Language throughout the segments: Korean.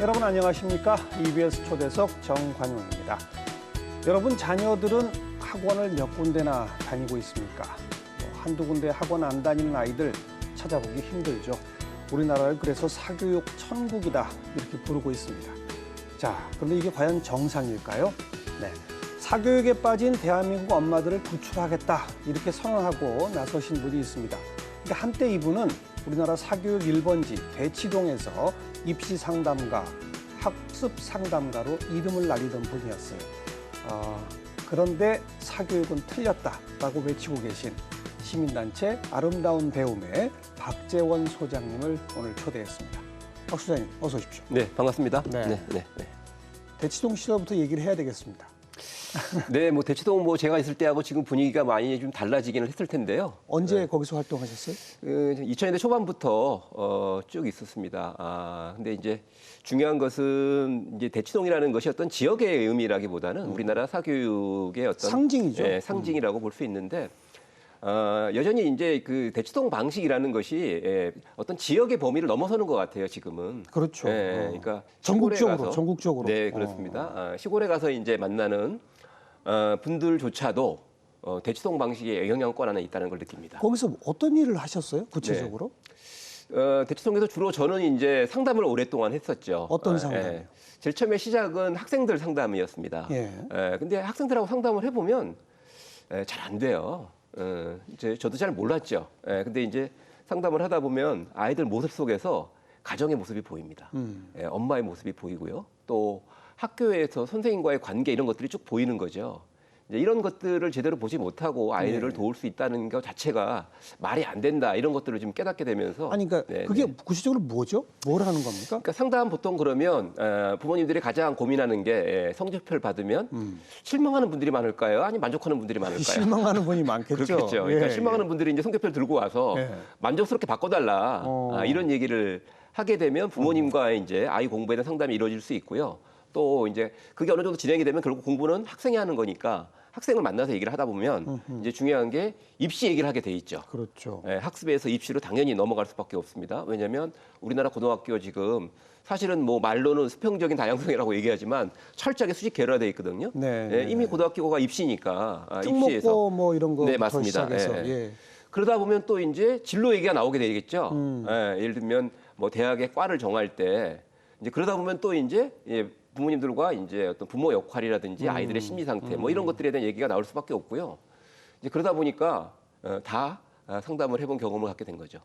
여러분 안녕하십니까? EBS 초대석 정관용입니다. 여러분 자녀들은 학원을 몇 군데나 다니고 있습니까? 한두 군데 학원 안 다니는 아이들 찾아보기 힘들죠. 우리나라를 그래서 사교육 천국이다 이렇게 부르고 있습니다. 자, 그런데 이게 과연 정상일까요? 네, 사교육에 빠진 대한민국 엄마들을 구출하겠다 이렇게 선언하고 나서신 분이 있습니다. 근데 한때 이분은 우리나라 사교육 1번지 대치동에서 입시 상담가, 학습 상담가로 이름을 날리던 분이었어요. 그런데 사교육은 틀렸다라고 외치고 계신 시민단체 아름다운 배움의 박재원 소장님을 오늘 초대했습니다. 박 소장님, 어서 오십시오. 네, 반갑습니다. 네. 대치동 시절부터 얘기를 해야 되겠습니다. 네, 뭐 대치동 뭐 제가 있을 때하고 지금 분위기가 많이 좀 달라지기는 했을 텐데요. 언제 거기서 활동하셨어요? 2000년대 초반부터 쭉 있었습니다. 근데 이제 중요한 것은 이제 대치동이라는 것이 어떤 지역의 의미라기보다는 우리나라 사교육의 어떤 상징이죠. 네, 상징이라고 볼 수 있는데 여전히 이제 그 대치동 방식이라는 것이 어떤 지역의 범위를 넘어서는 것 같아요, 지금은. 그렇죠. 그러니까 전국적으로. 네, 그렇습니다. 시골에 가서 이제 만나는 분들조차도 대치동 방식의 영향권 안에 있다는 걸 느낍니다. 거기서 어떤 일을 하셨어요, 구체적으로? 대치동에서 주로 저는 이제 상담을 오랫동안 했었죠. 어떤 상담이요? 제일 처음에 시작은 학생들 상담이었습니다. 근데 학생들하고 상담을 해보면 잘 안 돼요. 이제 저도 잘 몰랐죠. 근데 이제 상담을 하다 보면 아이들 모습 속에서 가정의 모습이 보입니다. 엄마의 모습이 보이고요. 또 학교에서 선생님과의 관계 이런 것들이 쭉 보이는 거죠. 이제 이런 것들을 제대로 보지 못하고 아이들을 도울 수 있다는 것 자체가 말이 안 된다 이런 것들을 좀 깨닫게 되면서 아니, 그러니까 그게 구체적으로 뭐죠? 뭘 하는 겁니까? 그러니까 상담 보통 그러면 부모님들이 가장 고민하는 게 성적표를 받으면 실망하는 분들이 많을까요? 아니면 만족하는 분들이 많을까요? 실망하는 분이 많겠죠. 그렇겠죠. 그러니까 실망하는 분들이 이제 성적표를 들고 와서 만족스럽게 바꿔달라 이런 얘기를 하게 되면 부모님과의 이제 아이 공부에 대한 상담이 이루어질 수 있고요. 또 이제 그게 어느 정도 진행이 되면 결국 공부는 학생이 하는 거니까 학생을 만나서 얘기를 하다 보면 이제 중요한 게 입시 얘기를 하게 돼 있죠. 그렇죠. 학습에서 입시로 당연히 넘어갈 수밖에 없습니다. 왜냐하면 우리나라 고등학교 지금 사실은 뭐 말로는 수평적인 다양성이라고 얘기하지만 철저하게 수직 계열화돼 있거든요. 이미 고등학교가 입시니까 입시에서 뭐 이런 거 맞습니다. 시작해서. 그러다 보면 또 이제 진로 얘기가 나오게 되겠죠. 예를 들면 뭐 대학의 과를 정할 때 이제 그러다 보면 또 이제 부모님들과 이제 어떤 부모 역할이라든지 아이들의 심리 상태 뭐 이런 것들에 대한 얘기가 나올 수밖에 없고요. 이제 그러다 보니까 다 상담을 해본 경험을 갖게 된 거죠.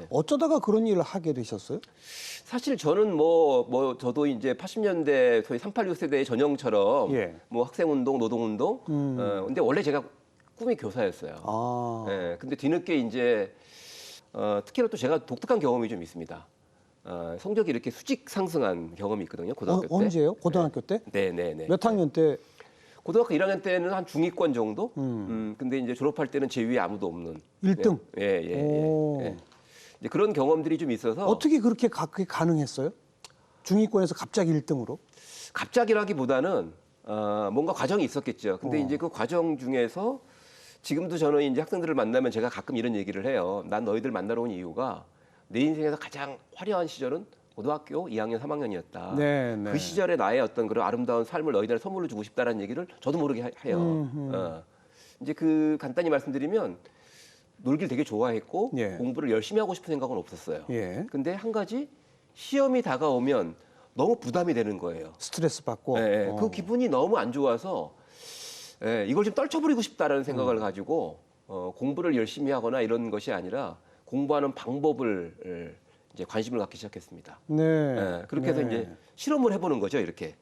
어쩌다가 그런 일을 하게 되셨어요? 사실 저는 뭐 저도 이제 80년대 소위 386 세대의 전형처럼 뭐 학생운동, 노동운동. 근데 원래 제가 꿈이 교사였어요. 근데 뒤늦게 이제 특히나 또 제가 독특한 경험이 좀 있습니다. 성적이 이렇게 수직 상승한 경험이 있거든요. 고등학교 때. 언제요? 고등학교 때? 네. 몇 학년 때? 고등학교 1학년 때는 한 중위권 정도? 근데 이제 졸업할 때는 제 위에 아무도 없는. 1등? 이제 그런 경험들이 좀 있어서. 어떻게 그렇게 그게 가능했어요? 중위권에서 갑자기 1등으로? 갑자기라기보다는 뭔가 과정이 있었겠죠. 근데 이제 그 과정 중에서 지금도 저는 이제 학생들을 만나면 제가 가끔 이런 얘기를 해요. 난 너희들 만나러 온 이유가 내 인생에서 가장 화려한 시절은 고등학교 2학년, 3학년이었다. 그 시절에 나의 어떤 그런 아름다운 삶을 너희들한테 선물로 주고 싶다는 얘기를 저도 모르게 해요. 이제 그 간단히 말씀드리면 놀기를 되게 좋아했고 공부를 열심히 하고 싶은 생각은 없었어요. 근데 한 가지 시험이 다가오면 너무 부담이 되는 거예요. 스트레스 받고. 그 기분이 너무 안 좋아서 이걸 좀 떨쳐버리고 싶다라는 생각을 가지고 공부를 열심히 하거나 이런 것이 아니라 공부하는 방법을 이제 관심을 갖기 시작했습니다. 그렇게 해서 이제 실험을 해보는 거죠, 이렇게.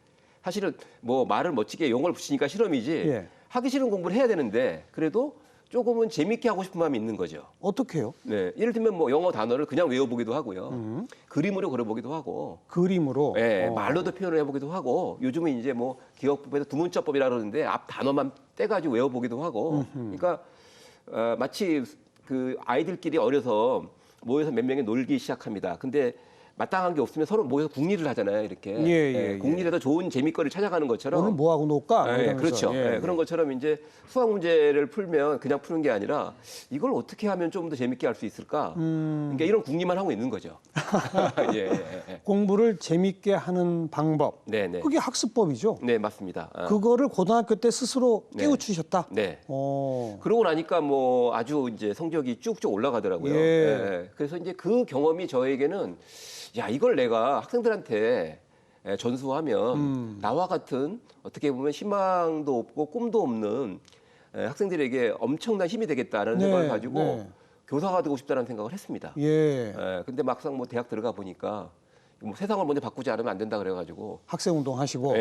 사실은 뭐 말을 멋지게 용어를 붙이니까 실험이지 하기 싫은 공부를 해야 되는데 그래도 조금은 재밌게 하고 싶은 마음이 있는 거죠. 어떻게 해요? 예를 들면 뭐 영어 단어를 그냥 외워보기도 하고요. 그림으로 그려보기도 하고. 그림으로? 말로도 표현을 해보기도 하고. 요즘은 이제 뭐 기억법에서 두문자법이라 그러는데 앞 단어만 떼가지고 외워보기도 하고. 그러니까 마치 그 아이들끼리 어려서 모여서 몇 명이 놀기 시작합니다. 근데 마땅한 게 없으면 서로 모여서 궁리를 하잖아요, 이렇게. 예. 궁리에서 좋은 재미거리를 찾아가는 것처럼. 오늘 뭐 하고 놀까? 뭐 이러면서. 그렇죠. 그런 것처럼 이제 수학 문제를 풀면 그냥 푸는 게 아니라 이걸 어떻게 하면 좀 더 재밌게 할 수 있을까? 그러니까 이런 궁리만 하고 있는 거죠. 공부를 재밌게 하는 방법. 네네. 그게 학습법이죠. 네, 맞습니다. 그거를 고등학교 때 스스로 깨우치셨다. 네. 어. 그러고 나니까 뭐 아주 이제 성적이 쭉쭉 올라가더라고요. 예. 그래서 이제 그 경험이 저에게는 야, 이걸 내가 학생들한테 전수하면 나와 같은 어떻게 보면 희망도 없고 꿈도 없는 학생들에게 엄청난 힘이 되겠다라는 네, 생각을 가지고 네. 교사가 되고 싶다는 생각을 했습니다. 예. 근데 막상 뭐 대학 들어가 보니까 뭐 세상을 먼저 바꾸지 않으면 안 된다 그래가지고 학생운동 하시고.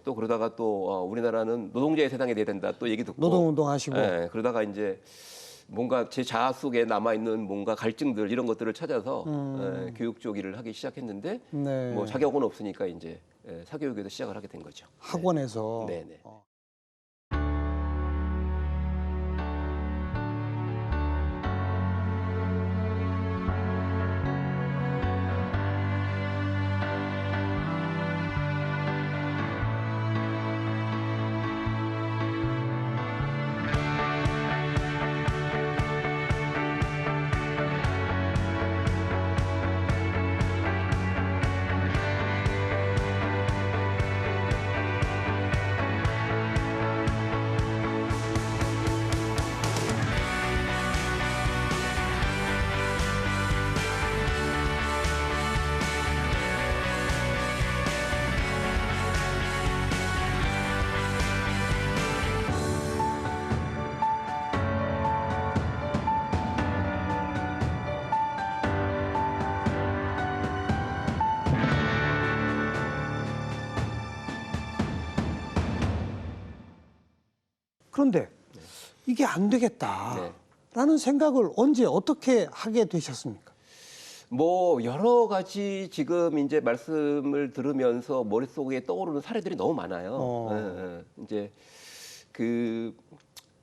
또 그러다가 또 우리나라는 노동자의 세상이 돼야 된다 또 얘기 듣고 노동운동 하시고. 그러다가 이제 뭔가 제 자아 속에 남아 있는 뭔가 갈증들 이런 것들을 찾아서 교육 쪽 일을 하기 시작했는데 네. 뭐 자격은 없으니까 이제 사교육에도 시작을 하게 된 거죠. 학원에서. 네네. 그런데 이게 안 되겠다라는 생각을 언제 어떻게 하게 되셨습니까? 뭐 여러 가지 지금 이제 말씀을 들으면서 머릿속에 떠오르는 사례들이 너무 많아요. 이제 그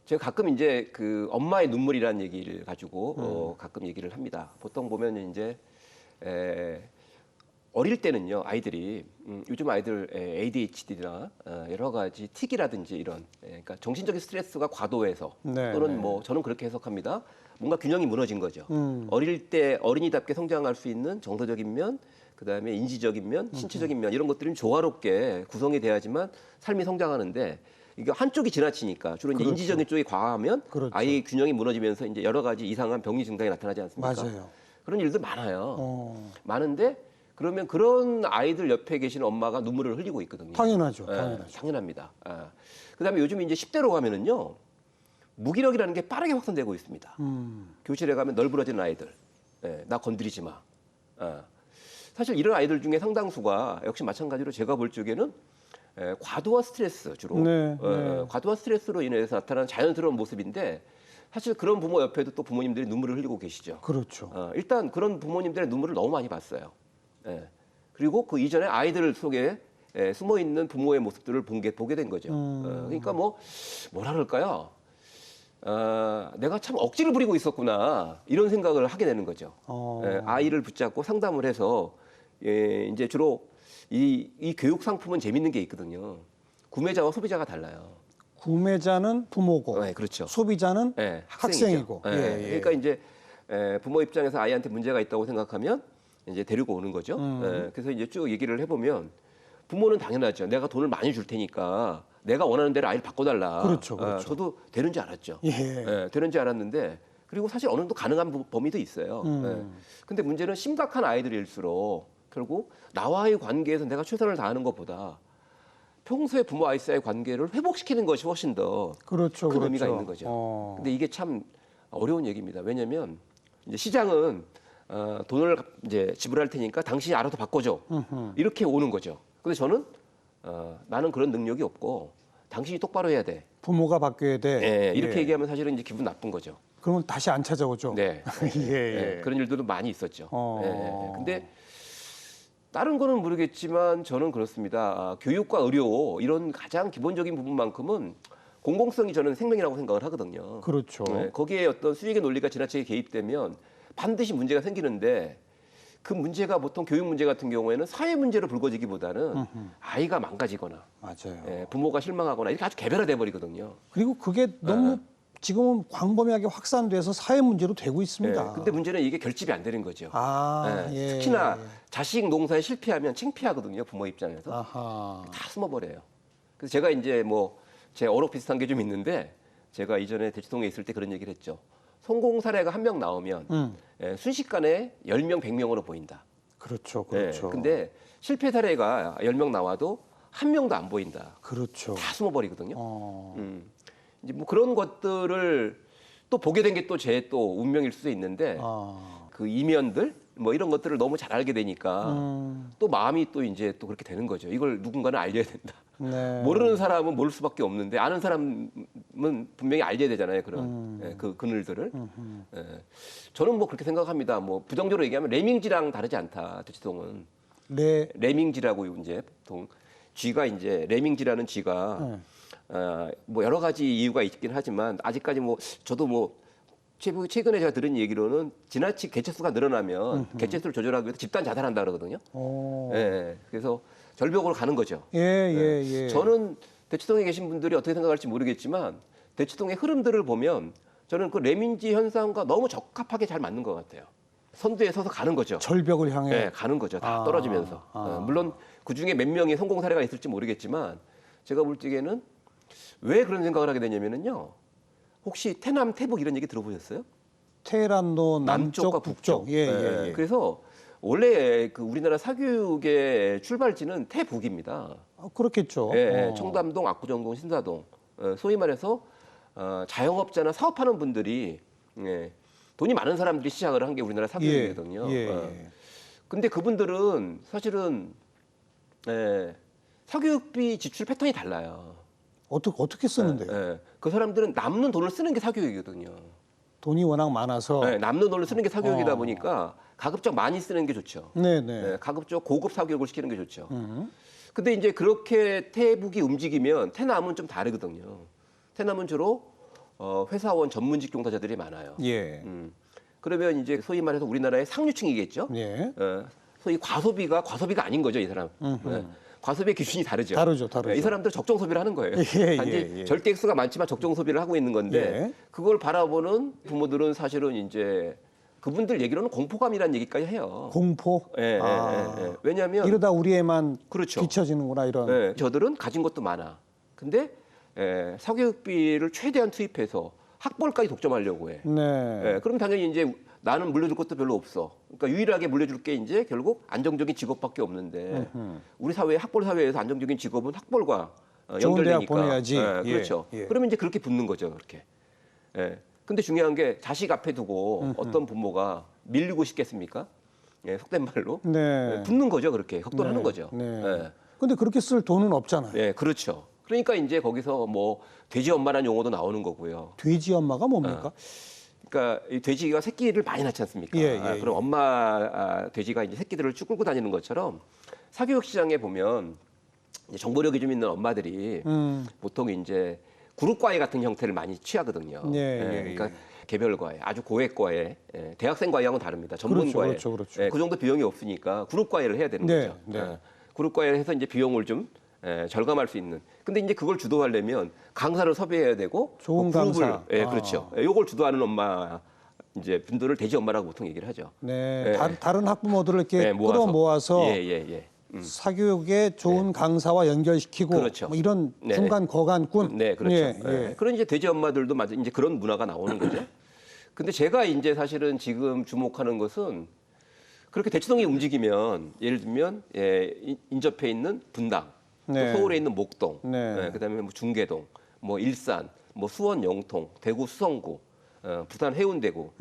제가 가끔 이제 그 엄마의 눈물이라는 얘기를 가지고 가끔 얘기를 합니다. 보통 보면 이제 어릴 때는요 아이들이 요즘 아이들 ADHD나 여러 가지 틱이라든지 이런 그러니까 정신적인 스트레스가 과도해서 네, 또는 네. 뭐 저는 그렇게 해석합니다. 뭔가 균형이 무너진 거죠. 어릴 때 어린이답게 성장할 수 있는 정서적인 면, 그다음에 인지적인 면, 신체적인 면 이런 것들이 조화롭게 구성이 돼야지만 삶이 성장하는데 이게 한쪽이 지나치니까 주로 이제 그렇죠. 인지적인 쪽이 과하면 그렇죠. 아이의 균형이 무너지면서 이제 여러 가지 이상한 병리 증상이 나타나지 않습니까? 맞아요. 그런 일들 많아요. 많은데 그러면 그런 아이들 옆에 계시는 엄마가 눈물을 흘리고 있거든요. 당연하죠. 예, 당연하죠. 당연합니다. 그다음에 요즘 이제 10대로 가면은요. 무기력이라는 게 빠르게 확산되고 있습니다. 교실에 가면 널브러진 아이들, 나 건드리지 마. 사실 이런 아이들 중에 상당수가 역시 마찬가지로 제가 볼 적에는 과도한 스트레스 주로 네. 과도한 스트레스로 인해서 나타나는 자연스러운 모습인데 사실 그런 부모 옆에도 또 부모님들이 눈물을 흘리고 계시죠. 그렇죠. 일단 그런 부모님들의 눈물을 너무 많이 봤어요. 그리고 그 이전에 아이들 속에 숨어 있는 부모의 모습들을 보게 된 거죠. 그러니까 뭐라 그럴까요? 내가 참 억지를 부리고 있었구나 이런 생각을 하게 되는 거죠. 아이를 붙잡고 상담을 해서 이제 주로 이 교육 상품은 재밌는 게 있거든요. 구매자와 소비자가 달라요. 구매자는 부모고, 네, 그렇죠. 소비자는 네, 학생이고. 그러니까 이제 부모 입장에서 아이한테 문제가 있다고 생각하면 이제 데리고 오는 거죠. 그래서 이제 쭉 얘기를 해보면 부모는 당연하죠. 내가 돈을 많이 줄 테니까 내가 원하는 대로 아이를 바꿔달라. 그렇죠. 저도 되는 줄 알았죠. 예. 되는 줄 알았는데 그리고 사실 어느 정도 가능한 범위도 있어요. 근데 문제는 심각한 아이들일수록 결국 나와의 관계에서 내가 최선을 다하는 것보다 평소에 부모 아이 사이의 관계를 회복시키는 것이 훨씬 더 그렇죠. 큰 그렇죠. 의미가 있는 거죠. 근데 이게 참 어려운 얘기입니다. 왜냐하면 이제 시장은 돈을 이제 지불할 테니까 당신이 알아서 바꿔줘 이렇게 오는 거죠. 근데 저는 나는 그런 능력이 없고 당신이 똑바로 해야 돼. 부모가 바뀌어야 돼. 이렇게 예. 얘기하면 사실은 이제 기분 나쁜 거죠. 그러면 다시 안 찾아오죠. 네. 예. 그런 일들도 많이 있었죠. 어. 근데 다른 거는 모르겠지만 저는 그렇습니다. 교육과 의료 이런 가장 기본적인 부분만큼은 공공성이 저는 생명이라고 생각을 하거든요. 그렇죠. 거기에 어떤 수익의 논리가 지나치게 개입되면 반드시 문제가 생기는데 그 문제가 보통 교육 문제 같은 경우에는 사회 문제로 불거지기보다는 아이가 망가지거나 맞아요. 부모가 실망하거나 이렇게 아주 개별화돼 버리거든요. 그리고 그게 너무 지금은 광범위하게 확산돼서 사회 문제로 되고 있습니다. 근데 문제는 이게 결집이 안 되는 거죠. 예. 특히나 자식 농사에 실패하면 창피하거든요. 부모 입장에서. 아하. 다 숨어버려요. 그래서 제가 이제 뭐 제 어록 비슷한 게 좀 있는데 제가 이전에 대치동에 있을 때 그런 얘기를 했죠. 성공 사례가 한 명 나오면 순식간에 10명, 100명으로 보인다. 그렇죠, 그렇죠. 근데 실패 사례가 10명 나와도 한 명도 안 보인다. 그렇죠. 다 숨어버리거든요. 이제 뭐 그런 것들을 또 보게 된 게 또 제 또 운명일 수도 있는데 그 이면들 뭐 이런 것들을 너무 잘 알게 되니까 또 마음이 또 이제 또 그렇게 되는 거죠. 이걸 누군가는 알려야 된다. 네. 모르는 사람은 모를 수밖에 없는데 아는 사람은 분명히 알려야 되잖아요. 그런 그 그늘들을. 저는 뭐 그렇게 생각합니다. 뭐 부정적으로 얘기하면 레밍쥐랑 다르지 않다. 대치동은 레밍쥐라고 이제 보통 쥐가 이제 레밍쥐라는 쥐가 뭐 여러 가지 이유가 있긴 하지만 아직까지 뭐 저도 뭐 최근에 제가 들은 얘기로는 지나치 개체수가 늘어나면 개체수를 조절하기 위해서 집단 자살한다 그러거든요. 그래서 절벽으로 가는 거죠. 예. 저는 대치동에 계신 분들이 어떻게 생각할지 모르겠지만 대치동의 흐름들을 보면 저는 그 레민지 현상과 너무 적합하게 잘 맞는 것 같아요. 선두에 서서 가는 거죠. 절벽을 향해 가는 거죠. 다 떨어지면서. 물론 그 중에 몇 명의 성공 사례가 있을지 모르겠지만 제가 볼 적에는 왜 그런 생각을 하게 되냐면요. 혹시 태남, 태북 이런 얘기 들어보셨어요? 테헤란로 남쪽, 북쪽. 예. 그래서 원래 그 우리나라 사교육의 출발지는 태북입니다. 그렇겠죠. 청담동, 압구정동, 신사동. 소위 말해서 자영업자나 사업하는 분들이 돈이 많은 사람들이 시작을 한 게 우리나라 사교육이거든요. 근데 그분들은 사실은 사교육비 지출 패턴이 달라요. 어떻게 쓰는데요? 그 사람들은 남는 돈을 쓰는 게 사교육이거든요. 돈이 워낙 많아서 남는 돈을 쓰는 게 사교육이다 보니까 가급적 많이 쓰는 게 좋죠. 가급적 고급 사교육을 시키는 게 좋죠. 근데 이제 그렇게 태북이 움직이면 태남은 좀 다르거든요. 태남은 주로 회사원 전문직 종사자들이 많아요. 그러면 이제 소위 말해서 우리나라의 상류층이겠죠. 소위 과소비가 아닌 거죠, 이 사람. 과소비의 기준이 다르죠. 이 사람들 적정 소비를 하는 거예요. 단지 절대 액수가 많지만 적정 소비를 하고 있는 건데 그걸 바라보는 부모들은 사실은 이제 그분들 얘기로는 공포감이라는 얘기까지 해요. 공포? 왜냐하면 이러다 우리 애만 뒤처지는구나 이런. 저들은 가진 것도 많아. 근데 사교육비를 최대한 투입해서 학벌까지 독점하려고 해. 그럼 당연히 이제 나는 물려줄 것도 별로 없어. 그러니까 유일하게 물려줄 게 이제 결국 안정적인 직업밖에 없는데 우리 사회 학벌 사회에서 안정적인 직업은 학벌과 좋은 대학 연결되니까. 보내야지. 그렇죠. 그러면 이제 그렇게 붙는 거죠, 그렇게. 근데 중요한 게 자식 앞에 두고 어떤 부모가 밀리고 싶겠습니까? 속된 말로 붙는 거죠, 그렇게 격돌하는 거죠. 근데 그렇게 쓸 돈은 없잖아요. 그렇죠. 그러니까 이제 거기서 뭐 돼지 엄마라는 용어도 나오는 거고요. 돼지 엄마가 뭡니까? 그러니까 이 돼지가 새끼를 많이 낳지 않습니까? 그럼 엄마 돼지가 이제 새끼들을 쭉 끌고 다니는 것처럼 사교육 시장에 보면 이제 정보력이 좀 있는 엄마들이 보통 이제 그룹 과외 같은 형태를 많이 취하거든요. 그러니까 개별 과외, 아주 고액 과외, 대학생 과외하고는 다릅니다. 전문 과외. 그렇죠. 그 정도 비용이 없으니까 그룹 과외를 해야 되는 거죠. 그룹 과외를 해서 이제 비용을 좀 절감할 수 있는. 근데 이제 그걸 주도하려면 강사를 섭외해야 되고 좋은 강사. 그렇죠. 요걸 주도하는 엄마 이제 분들을 돼지 엄마라고 보통 얘기를 하죠. 다른 학부모들을 이렇게 끌어모아서 사교육에 좋은 강사와 연결시키고 뭐 이런 중간 거간꾼. 그런 이제 돼지 엄마들도 맞아 이제 그런 문화가 나오는 거죠. 근데 제가 이제 사실은 지금 주목하는 것은 그렇게 대치동이 움직이면 예를 들면 인접해 있는 분당. 또 서울에 있는 목동, 그다음에 뭐 중계동, 뭐 일산, 뭐 수원 영통, 대구 수성구, 부산 해운대구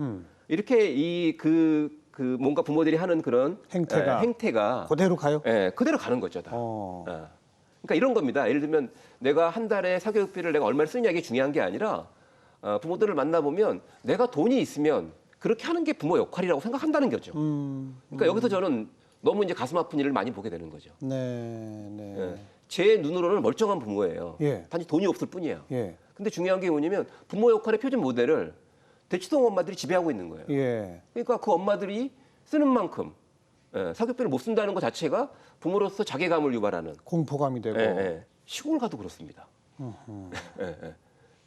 이렇게 그 뭔가 부모들이 하는 그런 행태가 그대로 가요? 그대로 가는 거죠, 다. 그러니까 이런 겁니다. 예를 들면 내가 한 달에 사교육비를 내가 얼마를 쓰느냐 이게 중요한 게 아니라 부모들을 만나보면 내가 돈이 있으면 그렇게 하는 게 부모 역할이라고 생각한다는 거죠. 그러니까 여기서 저는 너무 이제 가슴 아픈 일을 많이 보게 되는 거죠. 제 눈으로는 멀쩡한 부모예요. 단지 돈이 없을 뿐이에요. 근데 중요한 게 뭐냐면 부모 역할의 표준 모델을 대치동 엄마들이 지배하고 있는 거예요. 그러니까 그 엄마들이 쓰는 만큼 사교육비를 못 쓴다는 것 자체가 부모로서 자괴감을 유발하는. 공포감이 되고. 시골 가도 그렇습니다.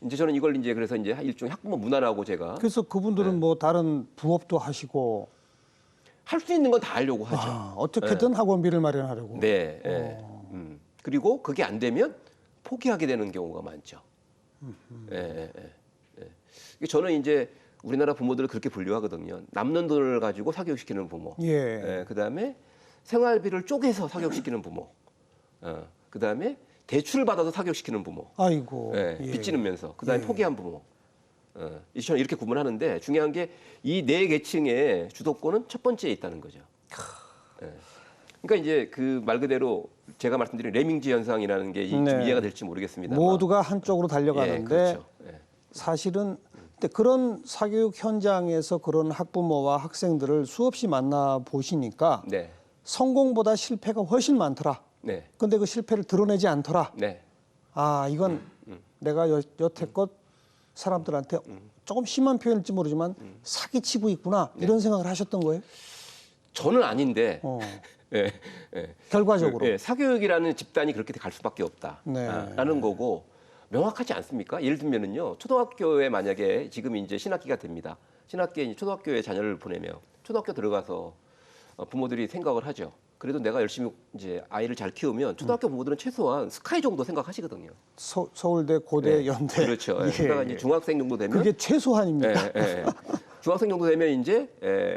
이제 저는 이걸 이제 그래서 이제 일종의 학부모 문화라고 제가 그래서 그분들은 뭐 다른 부업도 하시고 할 수 있는 건 다 하려고 하죠. 어떻게든 학원비를 마련하려고. 네. 그리고 그게 안 되면 포기하게 되는 경우가 많죠. 저는 이제 우리나라 부모들을 그렇게 분류하거든요. 남는 돈을 가지고 사교육시키는 부모. 그다음에 생활비를 쪼개서 사교육시키는 부모. 그다음에 대출을 받아서 사교육시키는 부모. 아이고. 빚지르면서. 그다음에 포기한 부모. 저는 이렇게 구분하는데 중요한 게 이 네 계층의 주도권은 첫 번째에 있다는 거죠. 그러니까 이제 그 말 그대로 제가 말씀드린 레밍즈 현상이라는 게 좀 이해가 될지 모르겠습니다. 모두가 한쪽으로 달려가는데 그렇죠. 사실은 근데 그런 사교육 현장에서 그런 학부모와 학생들을 수없이 만나 보시니까 네. 성공보다 실패가 훨씬 많더라. 네. 근데 그 실패를 드러내지 않더라. 네. 아, 이건 내가 여태껏 사람들한테 조금 심한 표현일지 모르지만 사기치고 있구나. 이런 생각을 하셨던 거예요? 저는 아닌데 결과적으로. 사교육이라는 집단이 그렇게 갈 수밖에 없다라는 거고 명확하지 않습니까? 예를 들면은요, 초등학교에 만약에 지금 이제 신학기가 됩니다. 신학기에 이제 초등학교에 자녀를 보내면 초등학교 들어가서 부모들이 생각을 하죠. 그래도 내가 열심히 이제 아이를 잘 키우면 초등학교 부모들은 최소한 스카이 정도 생각하시거든요. 서울대, 고대, 연대. 그렇죠. 그러다가 이제 중학생 정도 되면 그게 최소한입니다. 중학생 정도 되면 이제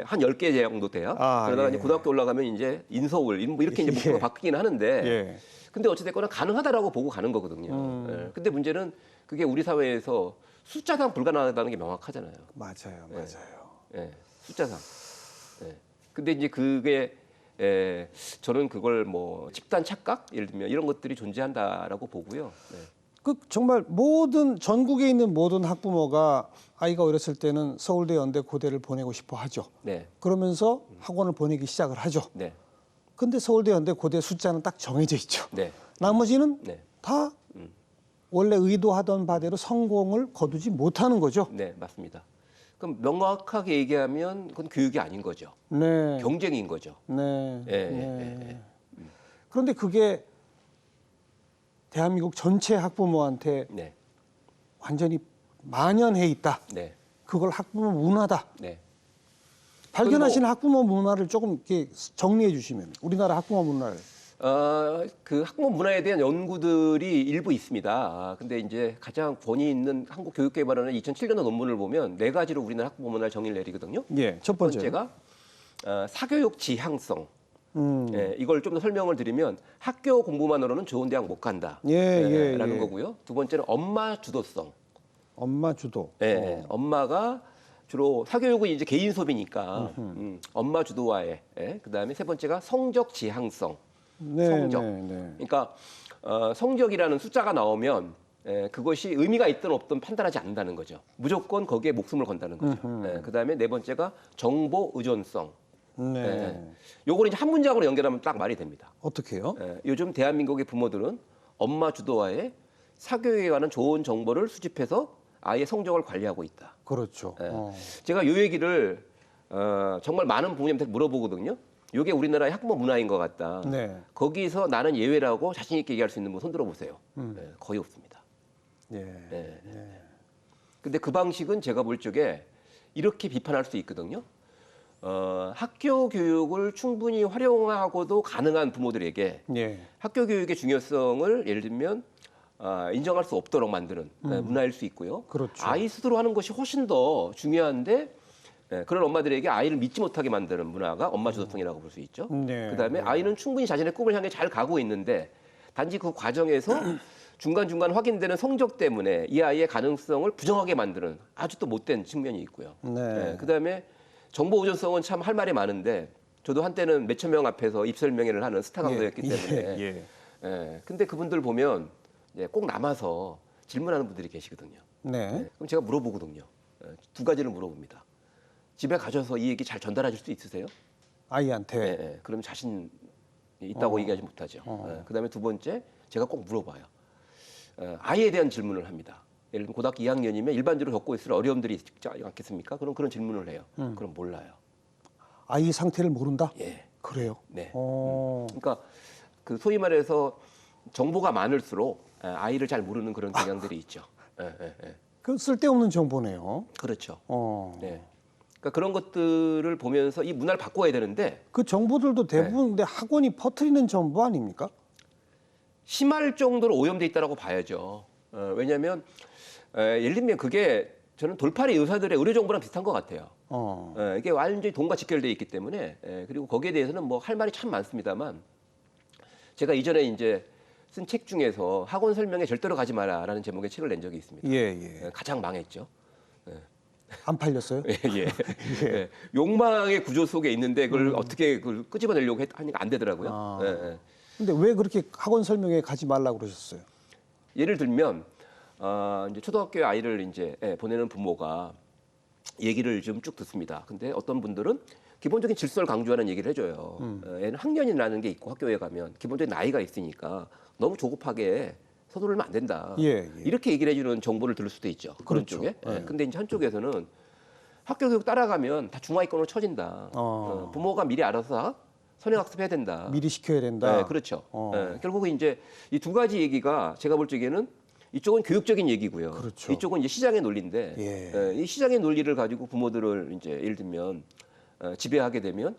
한 10개 정도 돼요. 그러다가 이제 고등학교 올라가면 이제 인서울, 뭐 이렇게 이제 목표가 바뀌긴 하는데 근데 어찌됐거나 가능하다라고 보고 가는 거거든요. 근데 문제는 그게 우리 사회에서 숫자상 불가능하다는 게 명확하잖아요. 맞아요. 숫자상. 근데 이제 그게 저는 그걸 뭐 집단 착각 예를 들면 이런 것들이 존재한다라고 보고요. 그 정말 모든 전국에 있는 모든 학부모가 아이가 어렸을 때는 서울대, 연대, 고대를 보내고 싶어 하죠. 그러면서 학원을 보내기 시작을 하죠. 근데 서울대, 연대, 고대 숫자는 딱 정해져 있죠. 나머지는 다 원래 의도하던 바대로 성공을 거두지 못하는 거죠. 네, 맞습니다. 그럼 명확하게 얘기하면 그건 교육이 아닌 거죠. 경쟁인 거죠. 그런데 그게 대한민국 전체 학부모한테 완전히 만연해 있다. 그걸 학부모 문화다. 발견하신 학부모 문화를 조금 이렇게 정리해 주시면 우리나라 학부모 문화를. 그 학부모 문화에 대한 연구들이 일부 있습니다. 근데 이제 가장 권위 있는 한국교육개발원의 2007년 논문을 보면 네 가지로 우리나라 학부모 문화를 정의를 내리거든요. 첫 번째가 사교육 지향성. 이걸 좀 더 설명을 드리면 학교 공부만으로는 좋은 대학 못 간다. 라는 거고요. 두 번째는 엄마 주도성. 엄마 주도. 엄마가 주로 사교육은 이제 개인 수업이니까 엄마 주도화에. 그다음에 세 번째가 성적 지향성. 성적. 그러니까 성적이라는 숫자가 나오면 그것이 의미가 있든 없든 판단하지 않는다는 거죠. 무조건 거기에 목숨을 건다는 거죠. 그다음에 네 번째가 정보 의존성. 요거는 이제 한 문장으로 연결하면 딱 말이 됩니다. 어떻게요? 요즘 대한민국의 부모들은 엄마 주도하에 사교육에 관한 좋은 정보를 수집해서 아이의 성적을 관리하고 있다. 그렇죠. 제가 요 얘기를 정말 많은 부모님한테 물어보거든요. 이게 우리나라의 학부모 문화인 것 같다. 거기서 나는 예외라고 자신 있게 얘기할 수 있는 분 손 들어보세요. 거의 없습니다. 근데 그 방식은 제가 볼 적에 이렇게 비판할 수 있거든요. 학교 교육을 충분히 활용하고도 가능한 부모들에게 학교 교육의 중요성을 예를 들면 인정할 수 없도록 만드는 문화일 수 있고요. 그렇죠. 아이 스스로 하는 것이 훨씬 더 중요한데 그런 엄마들에게 아이를 믿지 못하게 만드는 문화가 엄마 주도성이라고 볼 수 있죠. 그다음에 아이는 충분히 자신의 꿈을 향해 잘 가고 있는데 단지 그 과정에서 중간중간 확인되는 성적 때문에 이 아이의 가능성을 부정하게 만드는 아주 또 못된 측면이 있고요. 그다음에 정보 의존성은 참 할 말이 많은데 저도 한때는 몇천 명 앞에서 입설 명예를 하는 스타 강사였기 때문에 근데 그분들 보면 꼭 남아서 질문하는 분들이 계시거든요. 그럼 제가 물어보거든요. 두 가지를 물어봅니다. 집에 가셔서 이 얘기 잘 전달해 줄 수 있으세요? 아이한테. 그러면 자신 있다고 얘기하지 못하죠. 그다음에 두 번째 제가 꼭 물어봐요. 아이에 대한 질문을 합니다. 예를 들면 고등학교 2학년이면 일반적으로 겪고 있을 어려움들이 있지 않겠습니까? 그럼 그런 질문을 해요. 그럼 몰라요. 아이 상태를 모른다? 그래요? 네. 어. 그러니까 그 소위 말해서 정보가 많을수록 아이를 잘 모르는 그런 경향들이 있죠. 예, 예, 예. 그 쓸데없는 정보네요. 그렇죠. 어. 네. 그러니까 그런 것들을 보면서 이 문화를 바꿔야 되는데 그 정보들도 대부분 근데 학원이 퍼뜨리는 정보 아닙니까? 심할 정도로 오염돼 있다라고 봐야죠. 왜냐하면 예를 들면 그게 저는 돌팔이 의사들의 의료 정보랑 비슷한 것 같아요. 이게 완전히 돈과 직결되어 있기 때문에 그리고 거기에 대해서는 뭐 할 말이 참 많습니다만 제가 이전에 이제 쓴 책 중에서 학원 설명에 절대로 가지 마라라는 제목의 책을 낸 적이 있습니다. 예. 가장 망했죠. 안 팔렸어요? 예. 예. 욕망의 구조 속에 있는데 그걸 어떻게 그걸 끄집어내려고 하니까 안 되더라고요. 아. 예. 근데 왜 그렇게 학원 설명회 가지 말라고 그러셨어요? 예를 들면 이제 초등학교 아이를 이제 보내는 부모가 얘기를 좀 쭉 듣습니다. 근데 어떤 분들은 기본적인 질서를 강조하는 얘기를 해줘요. 애는 학년이라는 게 있고 학교에 가면 기본적인 나이가 있으니까 너무 조급하게 서두르면 안 된다. 예. 이렇게 얘기를 해주는 정보를 들을 수도 있죠. 그런 그렇죠. 쪽에. 예. 근데 이제 한쪽에서는 학교 교육 따라가면 다 중하위권으로 쳐진다. 부모가 미리 알아서 선행학습해야 된다. 미리 시켜야 된다. 네, 그렇죠. 결국은 이제 이 두 가지 얘기가 제가 볼 적에는 이쪽은 교육적인 얘기고요. 그렇죠. 이쪽은 이제 시장의 논리인데 예. 이 시장의 논리를 가지고 부모들을 이제 예를 들면 지배하게 되면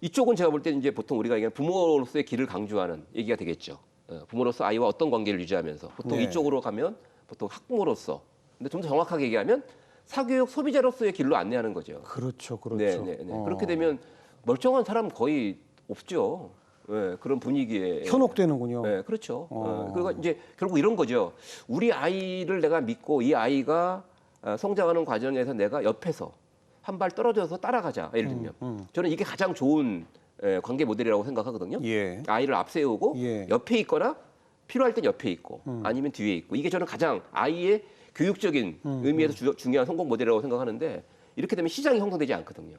이쪽은 제가 볼 때는 이제 보통 우리가 얘기하는 부모로서의 길을 강조하는 얘기가 되겠죠. 부모로서 아이와 어떤 관계를 유지하면서 보통 네. 이쪽으로 가면 보통 학부모로서 근데 좀 더 정확하게 얘기하면 사교육 소비자로서의 길로 안내하는 거죠. 그렇죠. 네. 그렇게 되면 멀쩡한 사람 거의 없죠. 네, 그런 분위기에 현혹되는군요. 네, 그렇죠. 그리고 이제 결국 이런 거죠. 우리 아이를 내가 믿고 이 아이가 성장하는 과정에서 내가 옆에서 한 발 떨어져서 따라가자. 예를 들면 저는 이게 가장 좋은 관계 모델이라고 생각하거든요. 예. 아이를 앞세우고 예. 옆에 있거나 필요할 땐 옆에 있고 아니면 뒤에 있고 이게 저는 가장 아이의 교육적인 의미에서 중요한 성공 모델이라고 생각하는데 이렇게 되면 시장이 형성되지 않거든요.